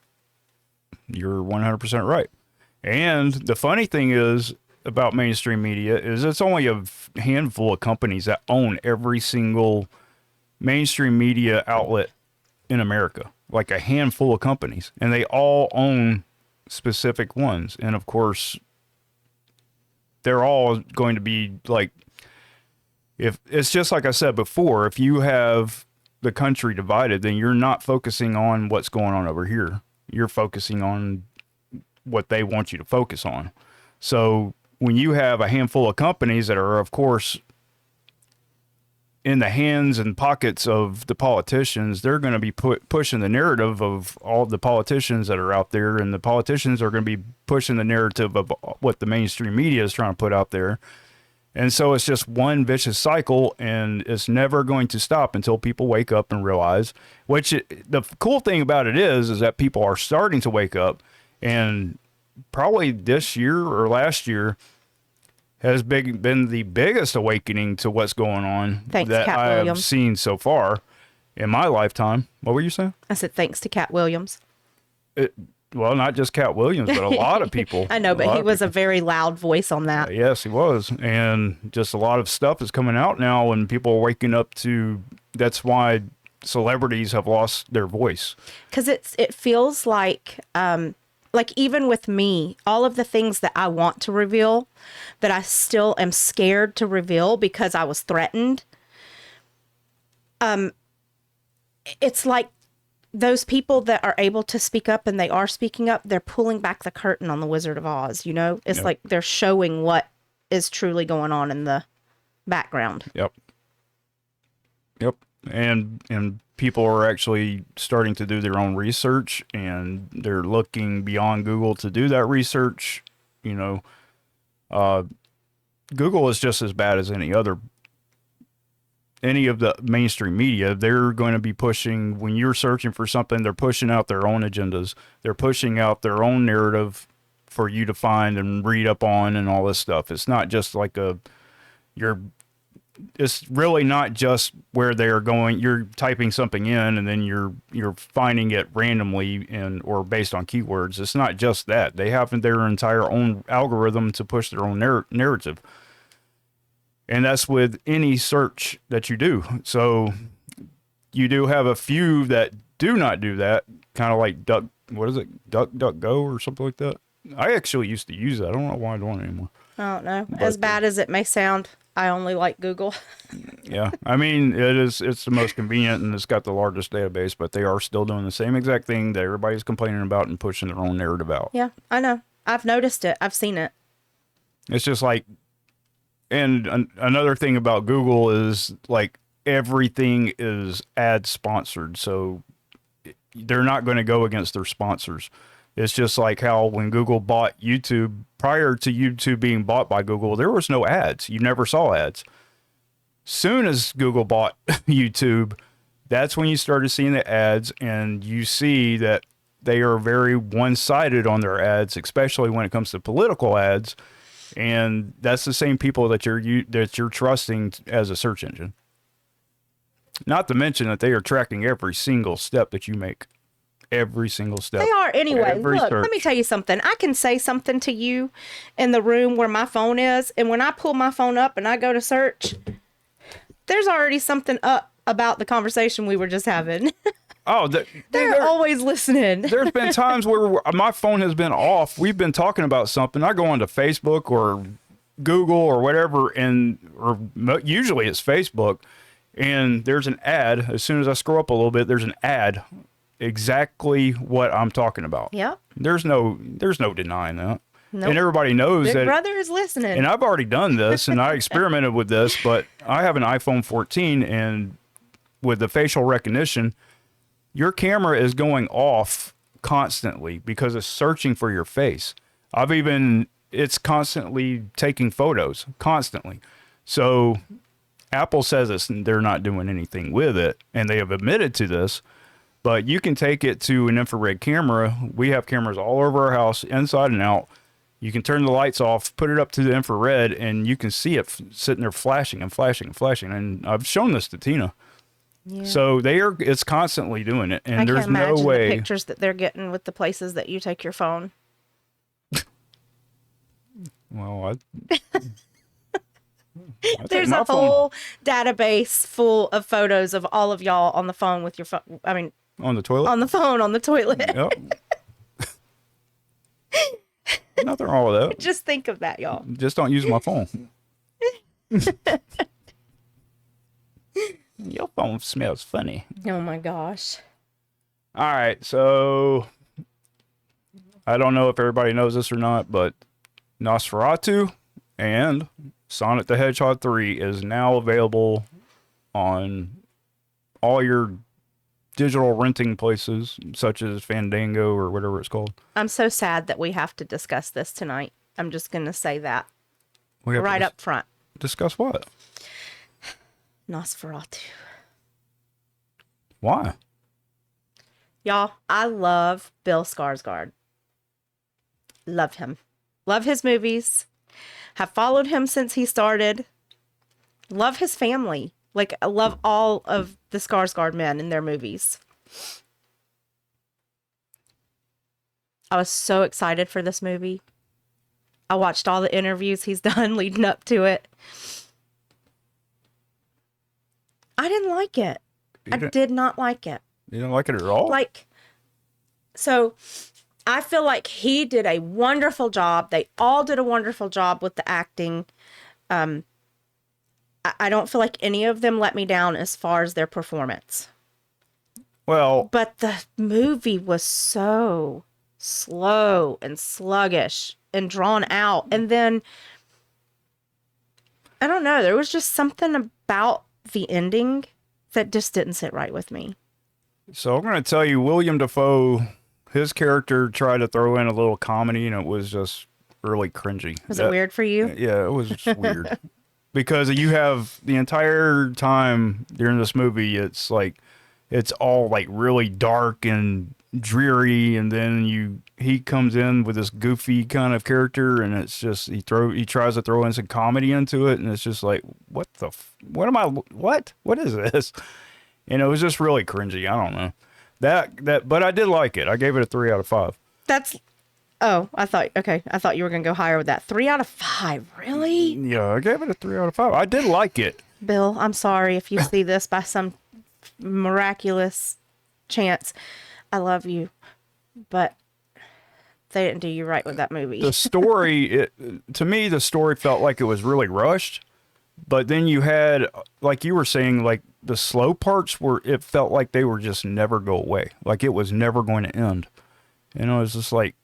[SPEAKER 2] You're 100% right. And the funny thing is about mainstream media is it's only a handful of companies that own every single mainstream media outlet in America. Like a handful of companies. And they all own specific ones. And of course, they're all going to be like, if it's just like I said before, if you have the country divided, then you're not focusing on what's going on over here. You're focusing on what they want you to focus on. So when you have a handful of companies that are, of course, in the hands and pockets of the politicians, they're going to be pushing the narrative of all the politicians that are out there, and the politicians are going to be pushing the narrative of what the mainstream media is trying to put out there. And so it's just one vicious cycle, and it's never going to stop until people wake up and realize, the cool thing about it is that people are starting to wake up, and probably this year or last year has been the biggest awakening to what's going on
[SPEAKER 1] Thanks,
[SPEAKER 2] that
[SPEAKER 1] Cat
[SPEAKER 2] I have
[SPEAKER 1] Williams.
[SPEAKER 2] seen so far in my lifetime. What were you saying?
[SPEAKER 1] I said, thanks to Cat Williams.
[SPEAKER 2] Well, not just Cat Williams, but a lot of people.
[SPEAKER 1] I know, but he was a very loud voice on that.
[SPEAKER 2] Yes, he was. And just a lot of stuff is coming out now, and people are waking up to, that's why celebrities have lost their voice.
[SPEAKER 1] Because it feels like even with me, all of the things that I want to reveal, that I still am scared to reveal because I was threatened. It's like those people that are able to speak up and they are speaking up, they're pulling back the curtain on the Wizard of Oz, you know? It's
[SPEAKER 2] Yep.
[SPEAKER 1] like they're showing what is truly going on in the background.
[SPEAKER 2] Yep. Yep. And people are actually starting to do their own research, and they're looking beyond Google to do that research. You know, Google is just as bad as any of the mainstream media. They're going to be pushing, when you're searching for something, they're pushing out their own agendas. They're pushing out their own narrative for you to find and read up on and all this stuff. It's not just like it's really not just where they are going. You're typing something in and then you're finding it randomly or based on keywords. It's not just that. They have their entire own algorithm to push their own narrative. And that's with any search that you do. So you do have a few that do not do that, kind of like DuckDuckGo or something like that. I actually used to use that. I don't know why I don't anymore.
[SPEAKER 1] I don't know. As bad as it may sound, I only like Google.
[SPEAKER 2] Yeah. I mean, it's the most convenient and it's got the largest database, but they are still doing the same exact thing that everybody's complaining about and pushing their own narrative out.
[SPEAKER 1] Yeah, I know. I've noticed it. I've seen it.
[SPEAKER 2] It's just like, and another thing about Google is like everything is ad sponsored. So they're not going to go against their sponsors. It's just like how when Google bought YouTube, prior to YouTube being bought by Google, there was no ads. You never saw ads. Soon as Google bought YouTube, that's when you started seeing the ads, and you see that they are very one-sided on their ads, especially when it comes to political ads. And that's the same people that you're trusting as a search engine. Not to mention that they are tracking every single step that you make. Every single step.
[SPEAKER 1] They are anyway.
[SPEAKER 2] Every
[SPEAKER 1] Look,
[SPEAKER 2] search.
[SPEAKER 1] let me tell you something. I can say something to you in the room where my phone is, and when I pull my phone up and I go to search, there's already something up about the conversation we were just having.
[SPEAKER 2] Oh,
[SPEAKER 1] they're always listening.
[SPEAKER 2] There's been times where my phone has been off. We've been talking about something. I go onto Facebook or Google or whatever, or usually it's Facebook, and there's an ad. As soon as I scroll up a little bit, there's an ad. Exactly what I'm talking about.
[SPEAKER 1] Yep.
[SPEAKER 2] There's no denying that.
[SPEAKER 1] Nope.
[SPEAKER 2] And everybody knows
[SPEAKER 1] Big
[SPEAKER 2] that.
[SPEAKER 1] Brother is listening.
[SPEAKER 2] And I've already done this, and I experimented with this, but I have an iPhone 14, and with the facial recognition, your camera is going off constantly because it's searching for your face. It's constantly taking photos, constantly. So Apple says they're not doing anything with it, and they have admitted to this. But you can take it to an infrared camera. We have cameras all over our house, inside and out. You can turn the lights off, put it up to the infrared, and you can see it sitting there flashing and flashing and flashing. And I've shown this to Tina. Yeah. So it's constantly doing it. And there's no way.
[SPEAKER 1] The pictures that they're getting with the places that you take your phone.
[SPEAKER 2] Well,
[SPEAKER 1] there's a whole database full of photos of all of y'all on the phone with your phone. I mean,
[SPEAKER 2] on the toilet?
[SPEAKER 1] On the phone, on the toilet.
[SPEAKER 2] Yep. Nothing wrong with that.
[SPEAKER 1] Just think of that, y'all.
[SPEAKER 2] Just don't use my phone. Your phone smells funny.
[SPEAKER 1] Oh my gosh.
[SPEAKER 2] All right, so I don't know if everybody knows this or not, but Nosferatu and Sonic the Hedgehog 3 is now available on all your digital renting places, such as Fandango or whatever it's called.
[SPEAKER 1] I'm so sad that we have to discuss this tonight. I'm just going to say that right up front.
[SPEAKER 2] Discuss what?
[SPEAKER 1] Nosferatu.
[SPEAKER 2] Why?
[SPEAKER 1] Y'all, I love Bill Skarsgård. Love him. Love his movies. Have followed him since he started. Love his family. Like, I love all of the Skarsgård men in their movies. I was so excited for this movie. I watched all the interviews he's done leading up to it. I didn't like it. I did not like it.
[SPEAKER 2] You didn't like it at all?
[SPEAKER 1] Like, so I feel like he did a wonderful job. They all did a wonderful job with the acting. I don't feel like any of them let me down as far as their performance.
[SPEAKER 2] Well,
[SPEAKER 1] But the movie was so slow and sluggish and drawn out. And then, I don't know, there was just something about the ending that just didn't sit right with me.
[SPEAKER 2] so I'm going to tell you, William Dafoe, his character tried to throw in a little comedy, and it was just really cringy.
[SPEAKER 1] Was it weird for you?
[SPEAKER 2] Yeah, it was just weird. Because you have the entire time during this movie, it's like, it's all like really dark and dreary, and then he comes in with this goofy kind of character, and it's just he tries to throw in some comedy into it, and it's just like, what is this? And it was just really cringy. I don't know but I did like it. I gave it a 3 out of 5.
[SPEAKER 1] I thought you were gonna go higher with that. 3 out of 5, really?
[SPEAKER 2] Yeah, I gave it a 3 out of 5. I did like it.
[SPEAKER 1] Bill, I'm sorry if you see this by some miraculous chance. I love you, but they didn't do you right with that movie.
[SPEAKER 2] The story, to me, the story felt like it was really rushed. But then you had, like you were saying, like the slow parts it felt like they were just never go away. Like it was never going to end. And it was just like,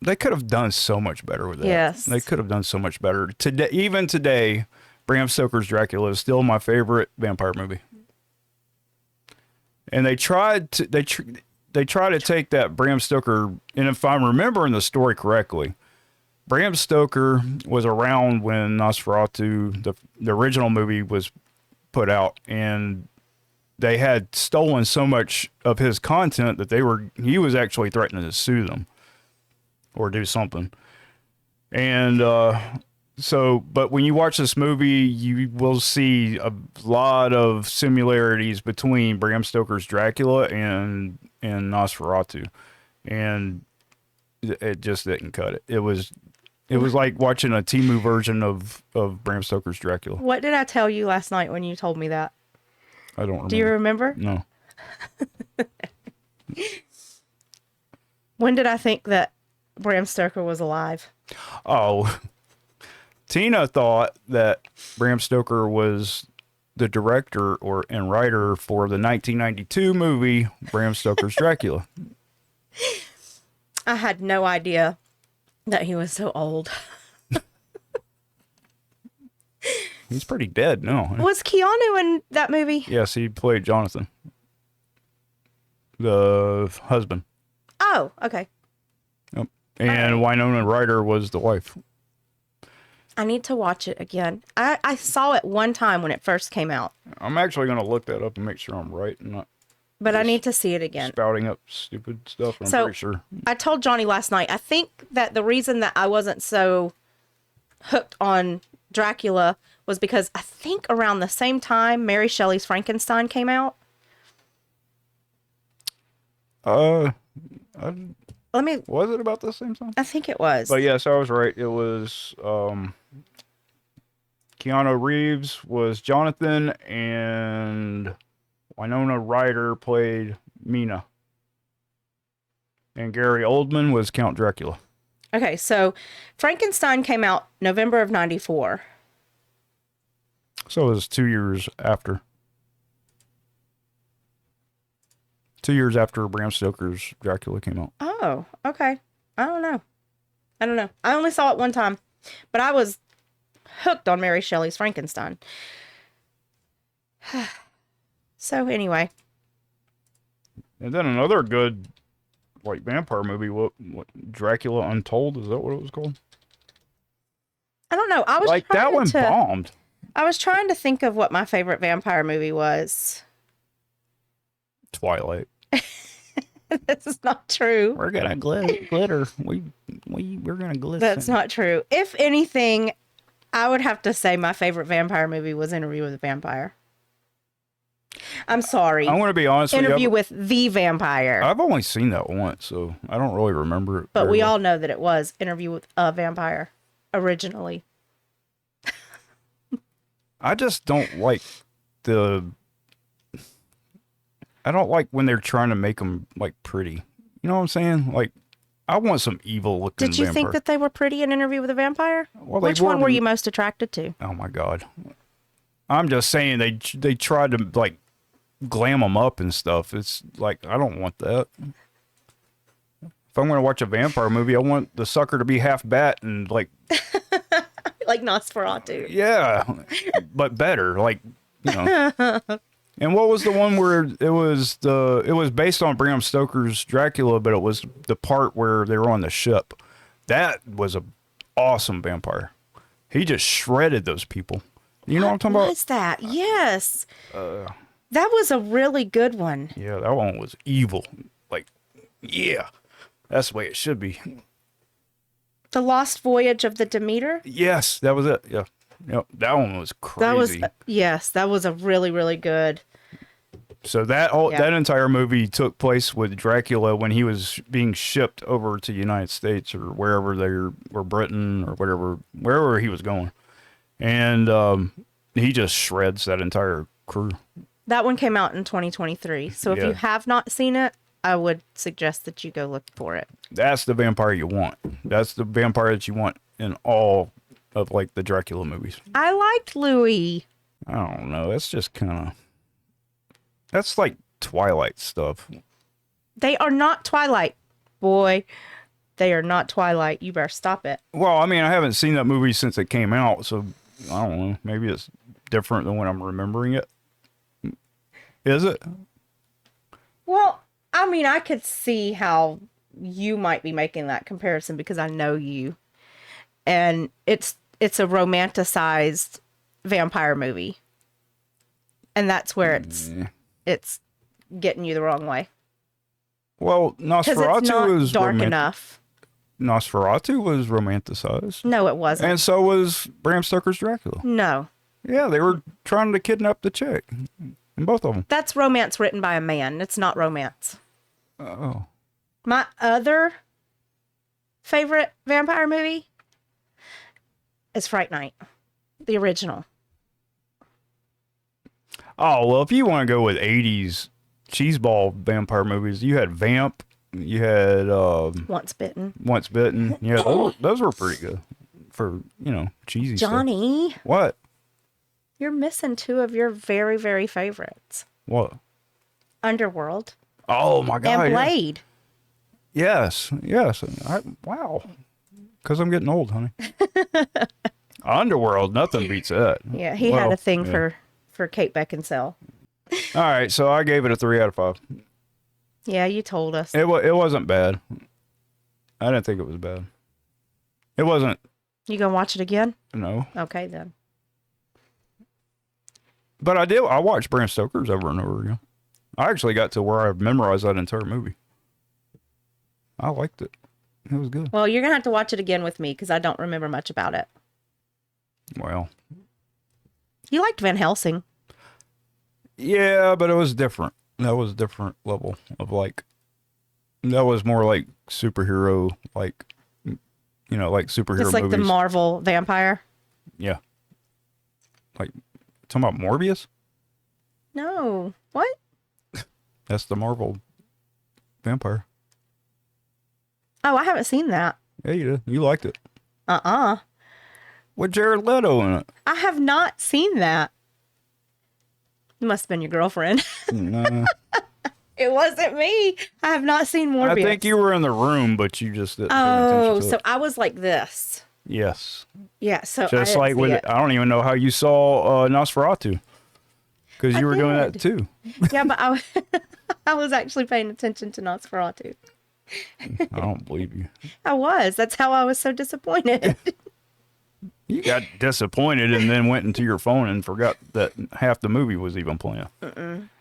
[SPEAKER 2] they could have done so much better with that.
[SPEAKER 1] Yes.
[SPEAKER 2] They could have done so much better. Today, even today, Bram Stoker's Dracula is still my favorite vampire movie. And they tried to take that Bram Stoker, and if I'm remembering the story correctly, Bram Stoker was around when Nosferatu, the original movie, was put out, and they had stolen so much of his content that he was actually threatening to sue them or do something. And but when you watch this movie, you will see a lot of similarities between Bram Stoker's Dracula and Nosferatu, and it just didn't cut it. It was like watching a Temu version of Bram Stoker's Dracula.
[SPEAKER 1] What did I tell you last night when you told me that?
[SPEAKER 2] I don't remember.
[SPEAKER 1] Do you remember?
[SPEAKER 2] No.
[SPEAKER 1] When did I think that Bram Stoker was alive?
[SPEAKER 2] Oh, Tina thought that Bram Stoker was the director and writer for the 1992 movie Bram Stoker's Dracula.
[SPEAKER 1] I had no idea that he was so old.
[SPEAKER 2] He's pretty dead now.
[SPEAKER 1] Was Keanu in that movie?
[SPEAKER 2] Yes, he played Jonathan, the husband.
[SPEAKER 1] Oh, okay.
[SPEAKER 2] Yep. And Winona Ryder was the wife.
[SPEAKER 1] I need to watch it again. I saw it one time when it first came out.
[SPEAKER 2] I'm actually going to look that up and make sure I'm right and not
[SPEAKER 1] But I need to see it again.
[SPEAKER 2] spouting up stupid stuff. I'm
[SPEAKER 1] So,
[SPEAKER 2] pretty sure.
[SPEAKER 1] I told Johnny last night, I think that the reason that I wasn't so hooked on Dracula was because I think around the same time Mary Shelley's Frankenstein came out.
[SPEAKER 2] I,
[SPEAKER 1] Was
[SPEAKER 2] it about the same time?
[SPEAKER 1] I think it was.
[SPEAKER 2] But yes, I was right. It was Keanu Reeves was Jonathan, and Winona Ryder played Mina. And Gary Oldman was Count Dracula.
[SPEAKER 1] Okay, so Frankenstein came out November of 94.
[SPEAKER 2] So it was 2 years after. 2 years after Bram Stoker's Dracula came out.
[SPEAKER 1] Oh, okay. I don't know. I only saw it one time, but I was hooked on Mary Shelley's Frankenstein. So anyway.
[SPEAKER 2] And then another good, like, vampire movie, what Dracula Untold, is that what it was called?
[SPEAKER 1] I don't know. I was
[SPEAKER 2] like, that one bombed.
[SPEAKER 1] I was trying to think of what my favorite vampire movie was.
[SPEAKER 2] Twilight.
[SPEAKER 1] This is not true.
[SPEAKER 2] We're gonna glitter. We're gonna glisten.
[SPEAKER 1] That's not true. If anything, I would have to say my favorite vampire movie was Interview with a Vampire. I'm sorry.
[SPEAKER 2] I'm gonna be honest with you.
[SPEAKER 1] Interview with the Vampire.
[SPEAKER 2] I've only seen that once, so I don't really remember it.
[SPEAKER 1] But we all know that it was Interview with a Vampire originally.
[SPEAKER 2] I just don't like I don't like when they're trying to make them like pretty. You know what I'm saying? Like, I want some evil looking
[SPEAKER 1] Did you
[SPEAKER 2] vampire.
[SPEAKER 1] think that they were pretty in Interview with a Vampire?
[SPEAKER 2] Well,
[SPEAKER 1] Which one were you most attracted to?
[SPEAKER 2] Oh my god! I'm just saying they tried to like glam them up and stuff. It's like I don't want that. If I'm going to watch a vampire movie, I want the sucker to be half bat and like
[SPEAKER 1] Like Nosferatu.
[SPEAKER 2] yeah, but better. Like you know. And what was the one where it was based on Bram Stoker's Dracula, but it was the part where they were on the ship. That was a awesome vampire. He just shredded those people. You know what I'm talking
[SPEAKER 1] What
[SPEAKER 2] about?
[SPEAKER 1] was that? Yes. That was a really good one.
[SPEAKER 2] Yeah, that one was evil. Like, yeah, that's the way it should be.
[SPEAKER 1] The Lost Voyage of the Demeter.
[SPEAKER 2] Yes, that was it. Yeah. Yep, that one was crazy.
[SPEAKER 1] That was yes, that was a really, really good.
[SPEAKER 2] So that entire movie took place with Dracula when he was being shipped over to the United States or wherever they were Britain or wherever he was going, and he just shreds that entire crew.
[SPEAKER 1] That one came out in 2023. So if you have not seen it, I would suggest that you go look for it.
[SPEAKER 2] That's the vampire you want. That's the vampire that you want in all of like the Dracula movies.
[SPEAKER 1] I liked Louis.
[SPEAKER 2] I don't know. That's just kind of. That's like Twilight stuff.
[SPEAKER 1] They are not Twilight, boy. They are not Twilight. You better stop it.
[SPEAKER 2] Well, I mean, I haven't seen that movie since it came out, so I don't know. Maybe it's different than when I'm remembering it. Is it?
[SPEAKER 1] Well, I mean, I could see how you might be making that comparison because I know you. And it's a romanticized vampire movie. And that's where it's getting you the wrong way.
[SPEAKER 2] Well, Nosferatu
[SPEAKER 1] it's not
[SPEAKER 2] was
[SPEAKER 1] dark enough.
[SPEAKER 2] Nosferatu was romanticized.
[SPEAKER 1] No, it wasn't.
[SPEAKER 2] And so was Bram Stoker's Dracula.
[SPEAKER 1] No.
[SPEAKER 2] Yeah, they were trying to kidnap the chick. In both of them.
[SPEAKER 1] That's romance written by a man. It's not romance.
[SPEAKER 2] Oh.
[SPEAKER 1] My other favorite vampire movie is Fright Night. The original.
[SPEAKER 2] Oh, well, if you want to go with 80s cheeseball vampire movies, you had Vamp, you had
[SPEAKER 1] Once Bitten.
[SPEAKER 2] Once Bitten. Yeah, those were pretty good for, cheesy
[SPEAKER 1] Johnny,
[SPEAKER 2] stuff. What?
[SPEAKER 1] you're missing two of your very, very favorites.
[SPEAKER 2] What?
[SPEAKER 1] Underworld
[SPEAKER 2] Oh, my God.
[SPEAKER 1] and Blade.
[SPEAKER 2] Yes. Wow. Because I'm getting old, honey. Underworld, nothing beats that.
[SPEAKER 1] Yeah, he had a thing for Kate Beckinsale.
[SPEAKER 2] All right, so I gave it a 3 out of 5.
[SPEAKER 1] Yeah, you told us.
[SPEAKER 2] It wasn't bad. I didn't think it was bad. It wasn't.
[SPEAKER 1] You gonna watch it again?
[SPEAKER 2] No.
[SPEAKER 1] Okay, then.
[SPEAKER 2] But I did. I watched Bram Stoker's over and over again. I actually got to where I memorized that entire movie. I liked it. It was good.
[SPEAKER 1] Well, you're gonna have to watch it again with me because I don't remember much about it.
[SPEAKER 2] Well.
[SPEAKER 1] You liked Van Helsing.
[SPEAKER 2] Yeah, but it was different. That was a different level of like. That was more like superhero, like superhero
[SPEAKER 1] It's like
[SPEAKER 2] movies.
[SPEAKER 1] the Marvel vampire.
[SPEAKER 2] Yeah. Like, talking about Morbius?
[SPEAKER 1] No. What?
[SPEAKER 2] That's the Marvel vampire.
[SPEAKER 1] Oh, I haven't seen that.
[SPEAKER 2] Yeah, you did. You liked it.
[SPEAKER 1] Uh-uh.
[SPEAKER 2] With Jared Leto in it.
[SPEAKER 1] I have not seen that. It must have been your girlfriend.
[SPEAKER 2] Nah.
[SPEAKER 1] It wasn't me. I have not seen Morbius.
[SPEAKER 2] I think you were in the room, but you just didn't pay attention to
[SPEAKER 1] so
[SPEAKER 2] it.
[SPEAKER 1] I was like this.
[SPEAKER 2] Yes.
[SPEAKER 1] Yeah, so
[SPEAKER 2] Just
[SPEAKER 1] I
[SPEAKER 2] like
[SPEAKER 1] didn't
[SPEAKER 2] with
[SPEAKER 1] see it.
[SPEAKER 2] I don't even know how you saw Nosferatu. Because you were doing that
[SPEAKER 1] did.
[SPEAKER 2] too.
[SPEAKER 1] Yeah, but I was actually paying attention to Nosferatu.
[SPEAKER 2] I don't believe you.
[SPEAKER 1] I was. That's how I was so disappointed.
[SPEAKER 2] You got disappointed and then went into your phone and forgot that half the movie was even playing.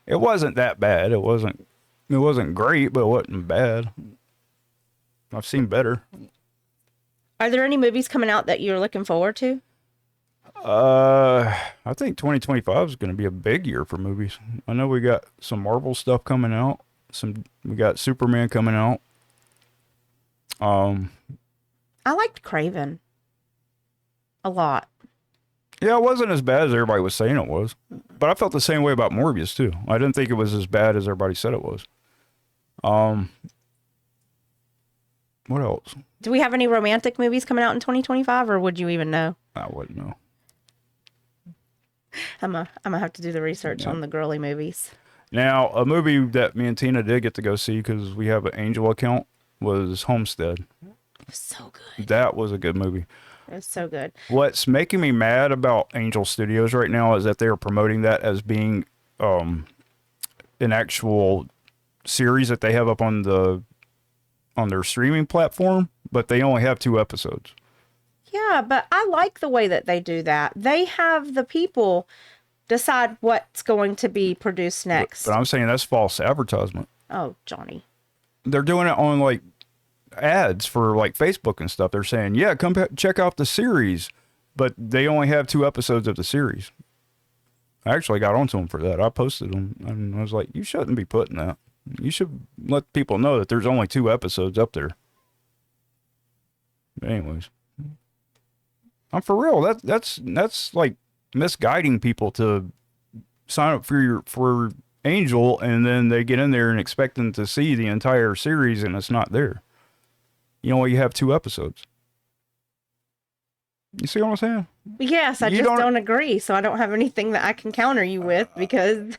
[SPEAKER 2] It wasn't that bad. It wasn't great, but it wasn't bad. I've seen better.
[SPEAKER 1] Are there any movies coming out that you're looking forward to?
[SPEAKER 2] I think 2025 is going to be a big year for movies. I know we got some Marvel stuff coming out. We got Superman coming out.
[SPEAKER 1] I liked Craven a lot.
[SPEAKER 2] Yeah, it wasn't as bad as everybody was saying it was. But I felt the same way about Morbius too. I didn't think it was as bad as everybody said it was. What else?
[SPEAKER 1] Do we have any romantic movies coming out in 2025, or would you even know?
[SPEAKER 2] I wouldn't know.
[SPEAKER 1] I'm gonna have to do the research on the girly movies.
[SPEAKER 2] Now, a movie that me and Tina did get to go see because we have an Angel account was Homestead.
[SPEAKER 1] It was so good.
[SPEAKER 2] That was a good movie.
[SPEAKER 1] It was so good.
[SPEAKER 2] What's making me mad about Angel Studios right now is that they are promoting that as being an actual series that they have up on their streaming platform, but they only have 2 episodes.
[SPEAKER 1] Yeah, but I like the way that they do that. They have the people decide what's going to be produced next.
[SPEAKER 2] But I'm saying that's false advertisement.
[SPEAKER 1] Oh, Johnny.
[SPEAKER 2] They're doing it on like ads for like Facebook and stuff. They're saying, yeah, come check out the series, but they only have 2 episodes of the series. I actually got onto them for that. I posted them and I was like, you shouldn't be putting that. You should let people know that there's only 2 episodes up there. But anyways, I'm for real. That's like misguiding people to sign up for Angel, and then they get in there and expect them to see the entire series, and it's not there. You only have 2 episodes. You see what I'm saying?
[SPEAKER 1] Yes, I just don't agree, so I don't have anything that I can counter you with because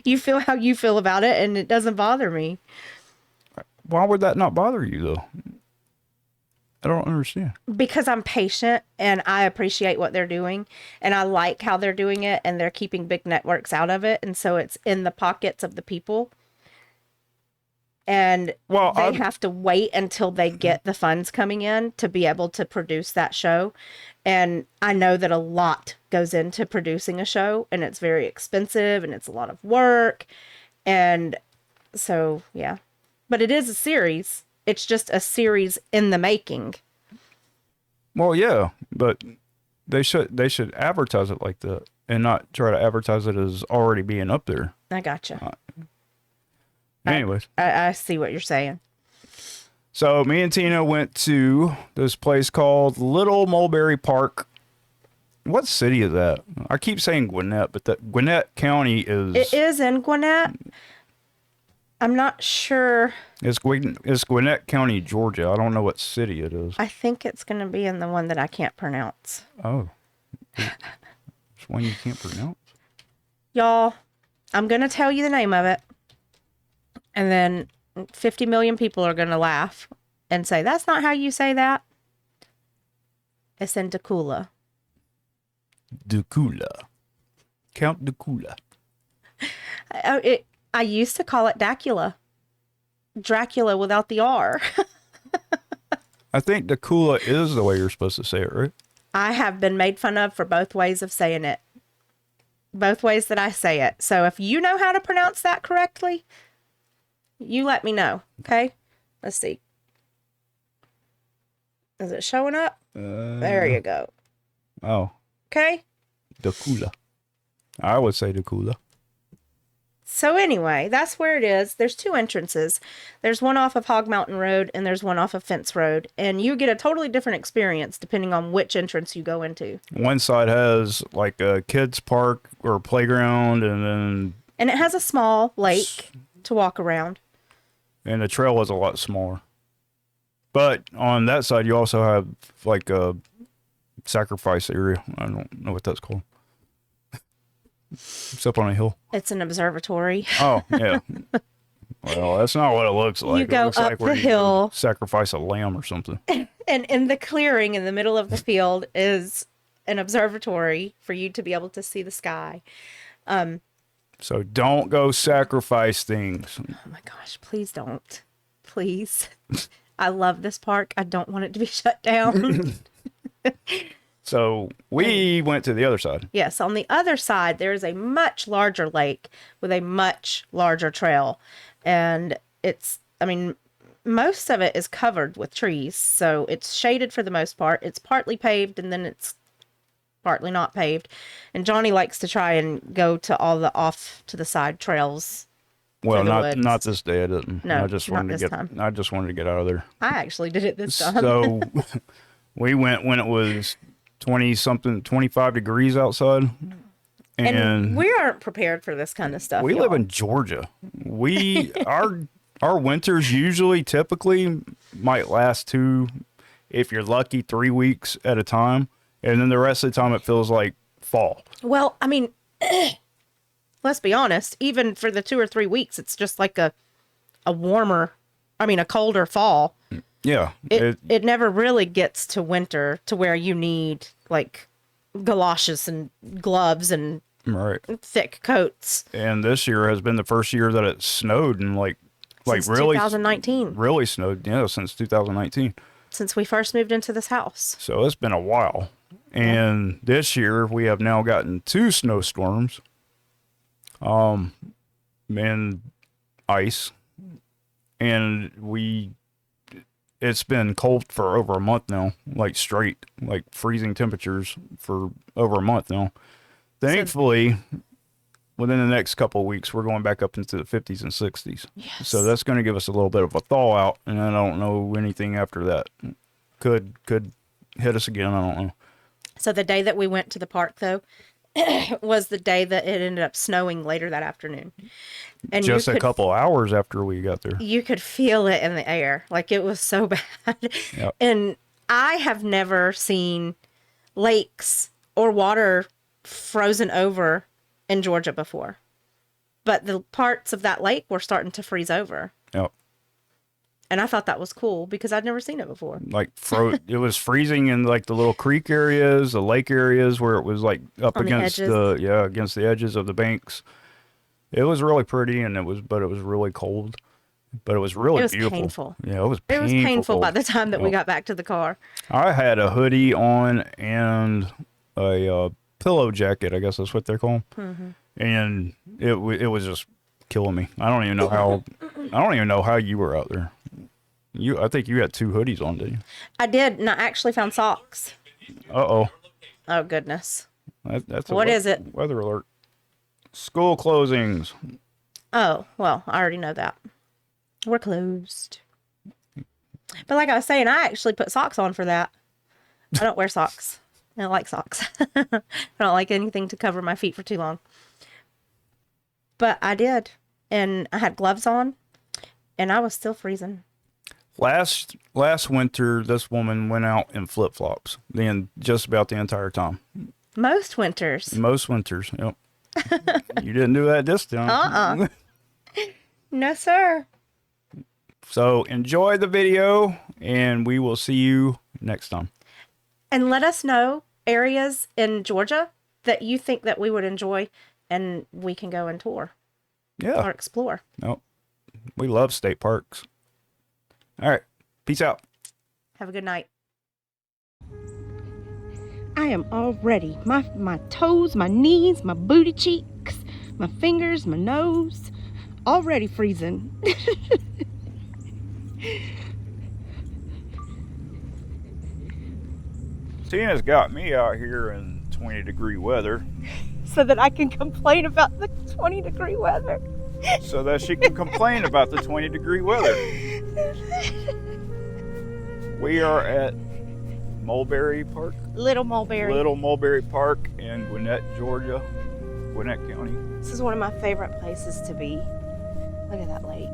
[SPEAKER 1] you feel how you feel about it, and it doesn't bother me.
[SPEAKER 2] Why would that not bother you, though? I don't understand.
[SPEAKER 1] Because I'm patient, and I appreciate what they're doing, and I like how they're doing it, and they're keeping big networks out of it, and so it's in the pockets of the people. And they have to wait until they get the funds coming in to be able to produce that show. And I know that a lot goes into producing a show, and it's very expensive, and it's a lot of work. And so, yeah. But it is a series. It's just a series in the making.
[SPEAKER 2] Well, yeah, but they should advertise it like that and not try to advertise it as already being up there.
[SPEAKER 1] I gotcha.
[SPEAKER 2] Anyways.
[SPEAKER 1] I see what you're saying.
[SPEAKER 2] So me and Tina went to this place called Little Mulberry Park. What city is that? I keep saying Gwinnett, but that Gwinnett County is...
[SPEAKER 1] It is in Gwinnett. I'm not sure.
[SPEAKER 2] It's Gwinnett County, Georgia. I don't know what city it is.
[SPEAKER 1] I think it's going to be in the one that I can't pronounce.
[SPEAKER 2] Oh. It's one you can't pronounce?
[SPEAKER 1] Y'all, I'm going to tell you the name of it. And then 50 million people are going to laugh and say, that's not how you say that. It's in Decula.
[SPEAKER 2] Decula. Count Decula.
[SPEAKER 1] I used to call it Dacula. Dracula without the R.
[SPEAKER 2] I think Decula is the way you're supposed to say it, right?
[SPEAKER 1] I have been made fun of for both ways of saying it. Both ways that I say it. So if you know how to pronounce that correctly, you let me know, okay? Let's see. Is it showing up? There you go.
[SPEAKER 2] Oh.
[SPEAKER 1] Okay?
[SPEAKER 2] Decula. I would say Decula.
[SPEAKER 1] So anyway, that's where it is. There's 2 entrances. There's one off of Hog Mountain Road, and there's one off of Fence Road. And you get a totally different experience depending on which entrance you go into.
[SPEAKER 2] One side has like a kids park or playground, and
[SPEAKER 1] it has a small lake to walk around.
[SPEAKER 2] And the trail is a lot smaller. But on that side, you also have like a sacrifice area. I don't know what that's called. It's up on a hill.
[SPEAKER 1] It's an observatory.
[SPEAKER 2] Oh, yeah. Well, that's not what it looks like.
[SPEAKER 1] You go
[SPEAKER 2] looks
[SPEAKER 1] up
[SPEAKER 2] like
[SPEAKER 1] the hill.
[SPEAKER 2] Sacrifice a lamb or something.
[SPEAKER 1] And in the clearing in the middle of the field is an observatory for you to be able to see the sky.
[SPEAKER 2] So don't go sacrifice things.
[SPEAKER 1] Oh my gosh, please don't. Please. I love this park. I don't want it to be shut down.
[SPEAKER 2] So we went to the other side.
[SPEAKER 1] Yes, on the other side, there is a much larger lake with a much larger trail. And most of it is covered with trees. So it's shaded for the most part. It's partly paved, and then it's partly not paved. And Johnny likes to try and go to all the off to the side trails.
[SPEAKER 2] Well, not this day. I didn't.
[SPEAKER 1] No,
[SPEAKER 2] I just wanted to get. I just wanted to get out of there.
[SPEAKER 1] I actually did it this time.
[SPEAKER 2] So we went when it was 25 degrees outside,
[SPEAKER 1] And we aren't prepared for this kind of stuff.
[SPEAKER 2] we live
[SPEAKER 1] y'all.
[SPEAKER 2] in Georgia. We our winters usually typically might last 2, if you're lucky, 3 weeks at a time, and then the rest of the time it feels like fall.
[SPEAKER 1] Well, I mean, let's be honest. Even for the 2 or 3 weeks, it's just like a colder fall.
[SPEAKER 2] Yeah,
[SPEAKER 1] It never really gets to winter to where you need like galoshes and gloves and
[SPEAKER 2] right.
[SPEAKER 1] thick coats.
[SPEAKER 2] And this year has been the first year that it snowed and like
[SPEAKER 1] Since
[SPEAKER 2] really
[SPEAKER 1] 2019.
[SPEAKER 2] really snowed. Yeah, since 2019.
[SPEAKER 1] Since we first moved into this house.
[SPEAKER 2] So it's been a while. And this year we have now gotten 2 snowstorms. And ice. And it's been cold for over a month now, like straight, like freezing temperatures for over a month now. Thankfully, within the next couple of weeks, we're going back up into the 50s and 60s.
[SPEAKER 1] Yes.
[SPEAKER 2] So that's going to give us a little bit of a thaw out, and I don't know anything after that. Could hit us again, I don't know.
[SPEAKER 1] So the day that we went to the park, though, was the day that it ended up snowing later that afternoon. And
[SPEAKER 2] Just a couple hours after we got there.
[SPEAKER 1] You could feel it in the air. Like, it was so bad.
[SPEAKER 2] Yep.
[SPEAKER 1] And I have never seen lakes or water frozen over in Georgia before. But the parts of that lake were starting to freeze over.
[SPEAKER 2] Yep.
[SPEAKER 1] And I thought that was cool because I'd never seen it before.
[SPEAKER 2] Like it was freezing in like the little creek areas, the lake areas where it was like up
[SPEAKER 1] On the
[SPEAKER 2] against
[SPEAKER 1] edges.
[SPEAKER 2] against the edges of the banks. It was really pretty, but it was really cold. But it was really beautiful.
[SPEAKER 1] Painful.
[SPEAKER 2] Yeah, it was
[SPEAKER 1] It
[SPEAKER 2] painful.
[SPEAKER 1] was painful
[SPEAKER 2] cold.
[SPEAKER 1] by the time that we got back to the car.
[SPEAKER 2] I had a hoodie on and a pillow jacket. I guess that's what they're called.
[SPEAKER 1] Mm-hmm.
[SPEAKER 2] And it was just killing me. I don't even know how. I don't even know how you were out there. I think you had 2 hoodies on, didn't you?
[SPEAKER 1] I did, and I actually found socks.
[SPEAKER 2] Uh-oh.
[SPEAKER 1] Oh, goodness.
[SPEAKER 2] That's
[SPEAKER 1] What is it?
[SPEAKER 2] Weather alert. School closings.
[SPEAKER 1] Oh, well, I already know that. We're closed. But like I was saying, I actually put socks on for that. I don't wear socks. I don't like socks. I don't like anything to cover my feet for too long. But I did. And I had gloves on, and I was still freezing.
[SPEAKER 2] Last winter, this woman went out in flip-flops. Just about the entire time.
[SPEAKER 1] Most winters.
[SPEAKER 2] Most winters, yep. You didn't do that this time.
[SPEAKER 1] No, sir.
[SPEAKER 2] So enjoy the video, and we will see you next time.
[SPEAKER 1] And let us know areas in Georgia that you think that we would enjoy, and we can go and tour
[SPEAKER 2] Yeah.
[SPEAKER 1] or explore.
[SPEAKER 2] Nope. We love state parks. All right. Peace out.
[SPEAKER 1] Have a good night.
[SPEAKER 3] I am all ready. My toes, my knees, my booty cheeks, my fingers, my nose, already freezing.
[SPEAKER 2] Tina's got me out here in 20-degree weather
[SPEAKER 3] So that I can complain about the 20-degree weather.
[SPEAKER 2] so that she can complain about the 20-degree weather. We are at Mulberry Park.
[SPEAKER 3] Little Mulberry.
[SPEAKER 2] Little Mulberry Park in Gwinnett, Georgia. Gwinnett County.
[SPEAKER 3] This is one of my favorite places to be. Look at that lake.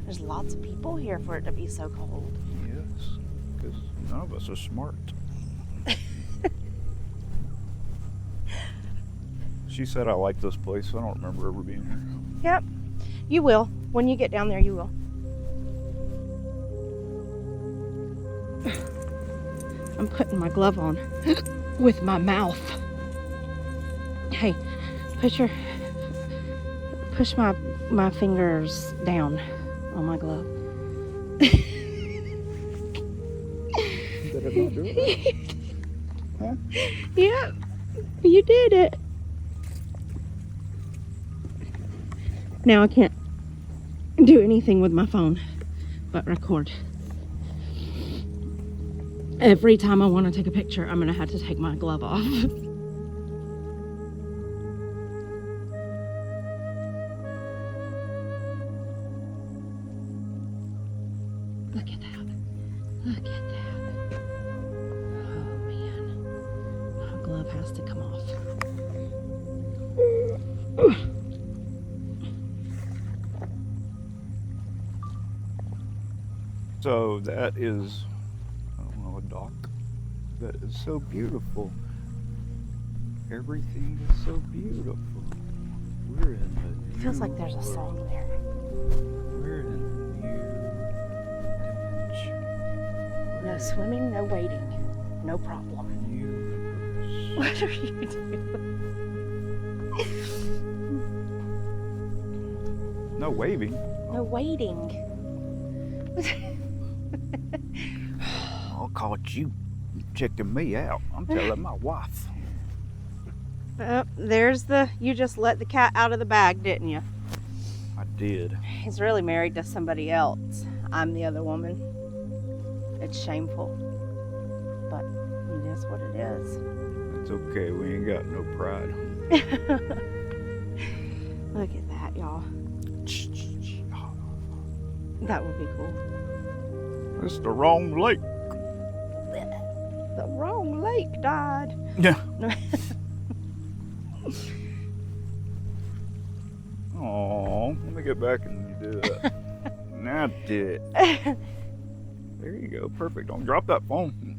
[SPEAKER 3] There's lots of people here for it to be so cold.
[SPEAKER 2] Yes, because none of us are smart. She said I like this place. I don't remember ever being here.
[SPEAKER 3] Yep. You will. When you get down there, you will. I'm putting my glove on with my mouth. Hey, push my fingers down on my glove.
[SPEAKER 2] Did it not do it? Huh?
[SPEAKER 3] Yep, you did it. Now I can't do anything with my phone but record. Every time I want to take a picture, I'm gonna have to take my glove off. Look at that. Look at that. Oh man. My glove has to come off.
[SPEAKER 2] So that is, I don't know, a dock. That is so beautiful. Everything is so beautiful. We're in the
[SPEAKER 3] It feels like there's a song there.
[SPEAKER 2] We're in the new dimension.
[SPEAKER 3] No swimming, no wading. No problem.
[SPEAKER 2] Universe.
[SPEAKER 3] What are you doing?
[SPEAKER 2] No waving.
[SPEAKER 3] No wading.
[SPEAKER 2] I caught you checking me out. I'm telling my wife.
[SPEAKER 3] There's you just let the cat out of the bag, didn't you?
[SPEAKER 2] I did.
[SPEAKER 3] He's really married to somebody else. I'm the other woman. It's shameful. But it is what it is.
[SPEAKER 2] It's okay. We ain't got no pride.
[SPEAKER 3] Look at that, y'all. That would be cool.
[SPEAKER 2] It's the wrong lake.
[SPEAKER 3] The wrong lake died.
[SPEAKER 2] Yeah. Oh, let me get back and do that. Now did it. There you go. Perfect. Don't drop that phone.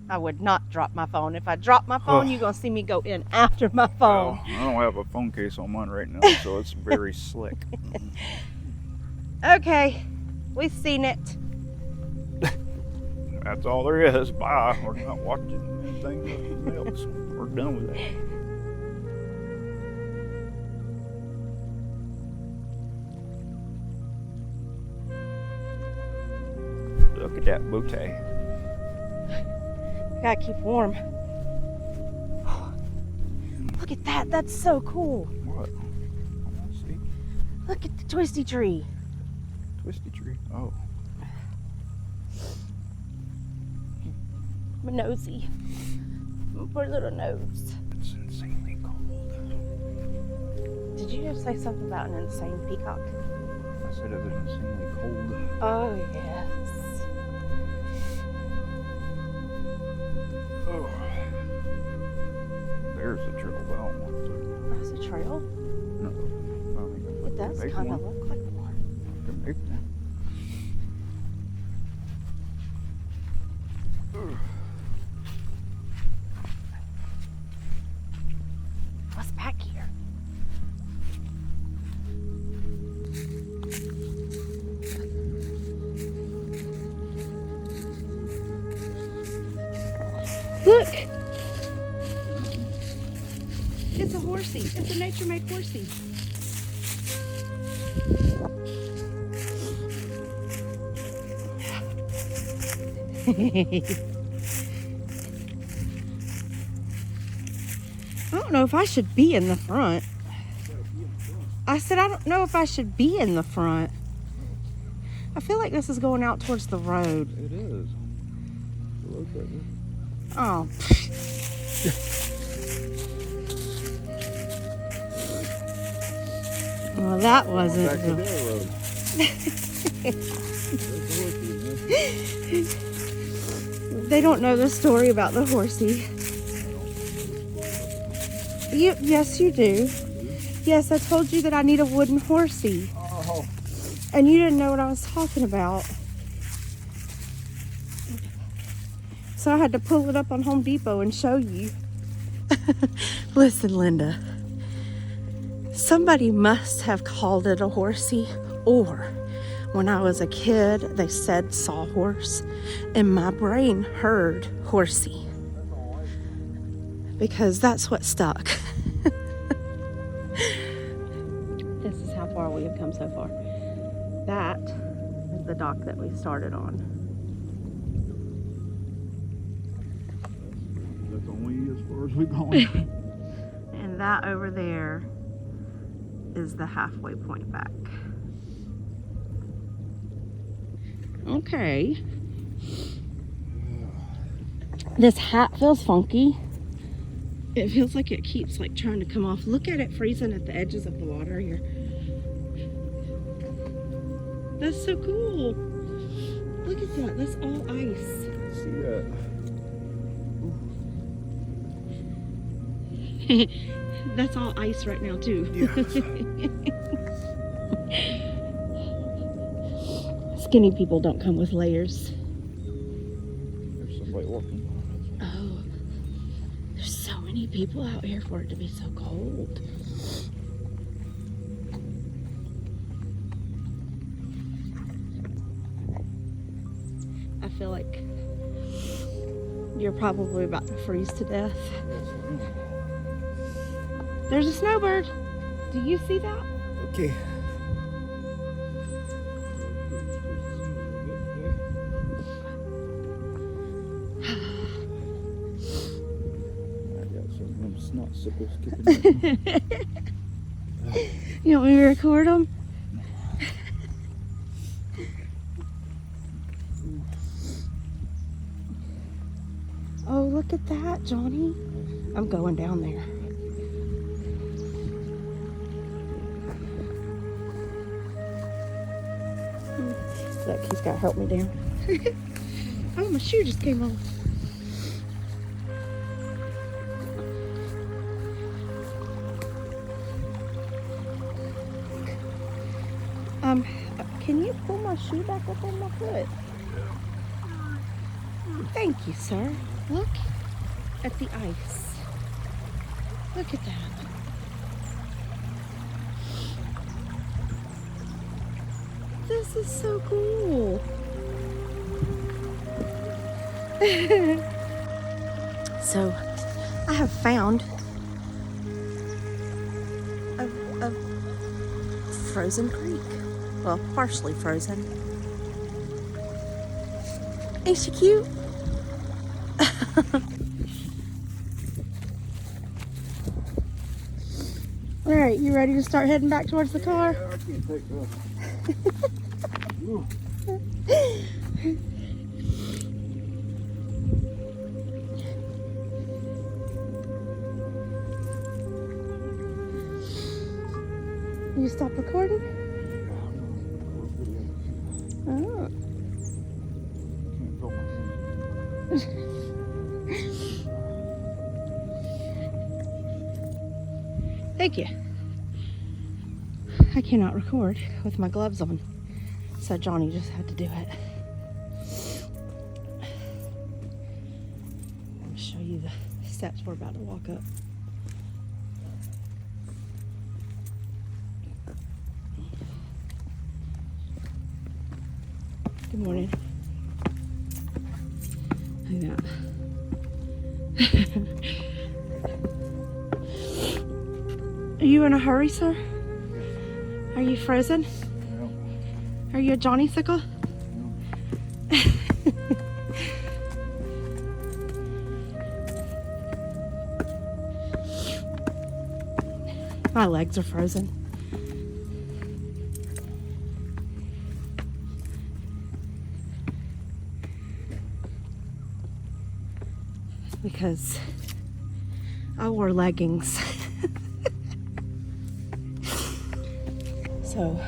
[SPEAKER 3] I would not drop my phone. If I drop my phone, you're going to see me go in after my phone.
[SPEAKER 2] Well, I don't have a phone case on mine right now, so it's very slick.
[SPEAKER 3] Okay, we've seen it.
[SPEAKER 2] That's all there is. Bye. We're not watching anything else. We're done with that. Look at that bouquet.
[SPEAKER 3] Gotta keep warm. Look at that. That's so cool.
[SPEAKER 2] What? Let's see.
[SPEAKER 3] Look at the twisty tree.
[SPEAKER 2] Twisty tree. Oh.
[SPEAKER 3] My nosy. My poor little nose.
[SPEAKER 2] It's insanely cold.
[SPEAKER 3] Did you just say something about an insane peacock?
[SPEAKER 2] I said it was insanely cold.
[SPEAKER 3] Oh, yes.
[SPEAKER 2] Oh. There's a trail, but I don't want to.
[SPEAKER 3] That's a trail?
[SPEAKER 2] No. I mean,
[SPEAKER 3] It does
[SPEAKER 2] make
[SPEAKER 3] kind of
[SPEAKER 2] one.
[SPEAKER 3] look like one.
[SPEAKER 2] Can make one.
[SPEAKER 3] What's back here? Look! It's a horsey. It's a nature-made horsey. I don't know if I should be in the front. I said I don't know if I should be in the front. I feel like this is going out towards the road.
[SPEAKER 2] It is. Look at it.
[SPEAKER 3] Oh. Well, that wasn't
[SPEAKER 2] Back to
[SPEAKER 3] good.
[SPEAKER 2] their road.
[SPEAKER 3] They don't know the story about the horsey. Yes, you do. Yes, I told you that I need a wooden horsey.
[SPEAKER 2] Oh.
[SPEAKER 3] And you didn't know what I was talking about. So I had to pull it up on Home Depot and show you. Listen, Linda. Somebody must have called it a horsey, or when I was a kid, they said sawhorse, and my brain heard horsey. Because that's what stuck. This is how far we have come so far. That is the dock that we started on.
[SPEAKER 2] That's only as far as we're going.
[SPEAKER 3] And that over there is the halfway point back. Okay. This hat feels funky. It feels like it keeps like trying to come off. Look at it freezing at the edges of the water here. That's so cool. Look at that. That's all ice.
[SPEAKER 2] See that?
[SPEAKER 3] That's all ice right now too. Skinny people don't come with layers.
[SPEAKER 2] There's somebody walking.
[SPEAKER 3] Oh, there's so many people out here for it to be so cold. I feel like you're probably about to freeze to death. There's a snowbird. Do you see that?
[SPEAKER 2] Okay.
[SPEAKER 3] You want me to record them? Oh, look at that, Johnny. I'm going down there. Look, he's got to help me down. Oh, my shoe just came off. Can you pull my shoe back up on my foot? Thank you, sir. Look at the ice. Look at that. This is so cool. So, I have found a frozen creek. Well, partially frozen. Ain't she cute? All right, you ready to start heading back towards the car?
[SPEAKER 2] Yeah, I can't take
[SPEAKER 3] You stop recording? Oh. Thank you. I cannot record with my gloves on, so Johnny just had to do it. I'll show you the steps we're about to walk up. Good morning. Look at that. Are you in a hurry, sir? Are you frozen?
[SPEAKER 2] No.
[SPEAKER 3] Are you a Johnny sickle?
[SPEAKER 2] No.
[SPEAKER 3] My legs are frozen. Because I wore leggings. So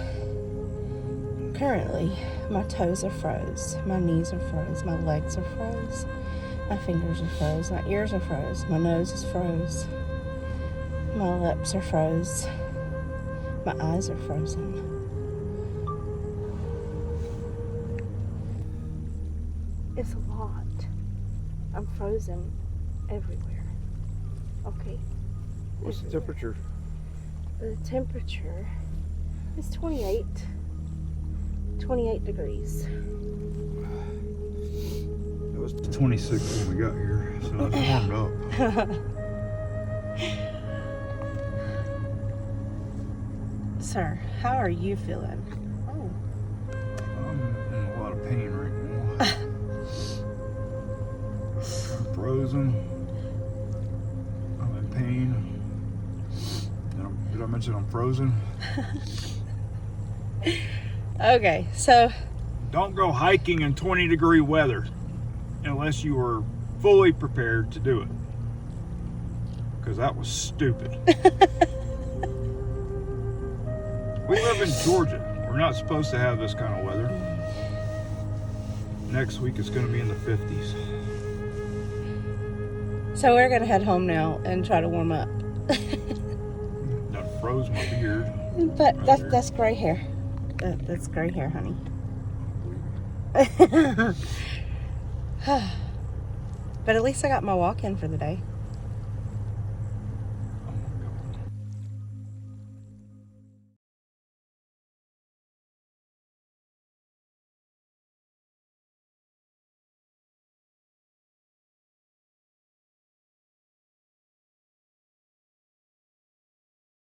[SPEAKER 3] currently my toes are froze, my knees are froze, my legs are froze, my fingers are froze, my ears are froze, my nose is froze, my lips are froze, my eyes are frozen. It's a lot. I'm frozen everywhere. Okay.
[SPEAKER 2] What's the temperature?
[SPEAKER 3] The temperature is 28 degrees.
[SPEAKER 2] It was 26 when we got here, so it's warmed up.
[SPEAKER 3] Sir, how are you feeling? Oh.
[SPEAKER 2] I'm in a lot of pain right now. I'm frozen. I'm in pain. Did I mention I'm frozen?
[SPEAKER 3] Okay, so
[SPEAKER 2] Don't go hiking in 20-degree weather unless you are fully prepared to do it. Because that was stupid. We live in Georgia. We're not supposed to have this kind of weather. Next week it's going to be in the 50s.
[SPEAKER 3] we're gonna head home now and try to warm up.
[SPEAKER 2] That froze my beard.
[SPEAKER 3] But
[SPEAKER 2] Right
[SPEAKER 3] that's
[SPEAKER 2] there.
[SPEAKER 3] that's gray hair. That's gray hair, honey. But at least I got my walk in for the day.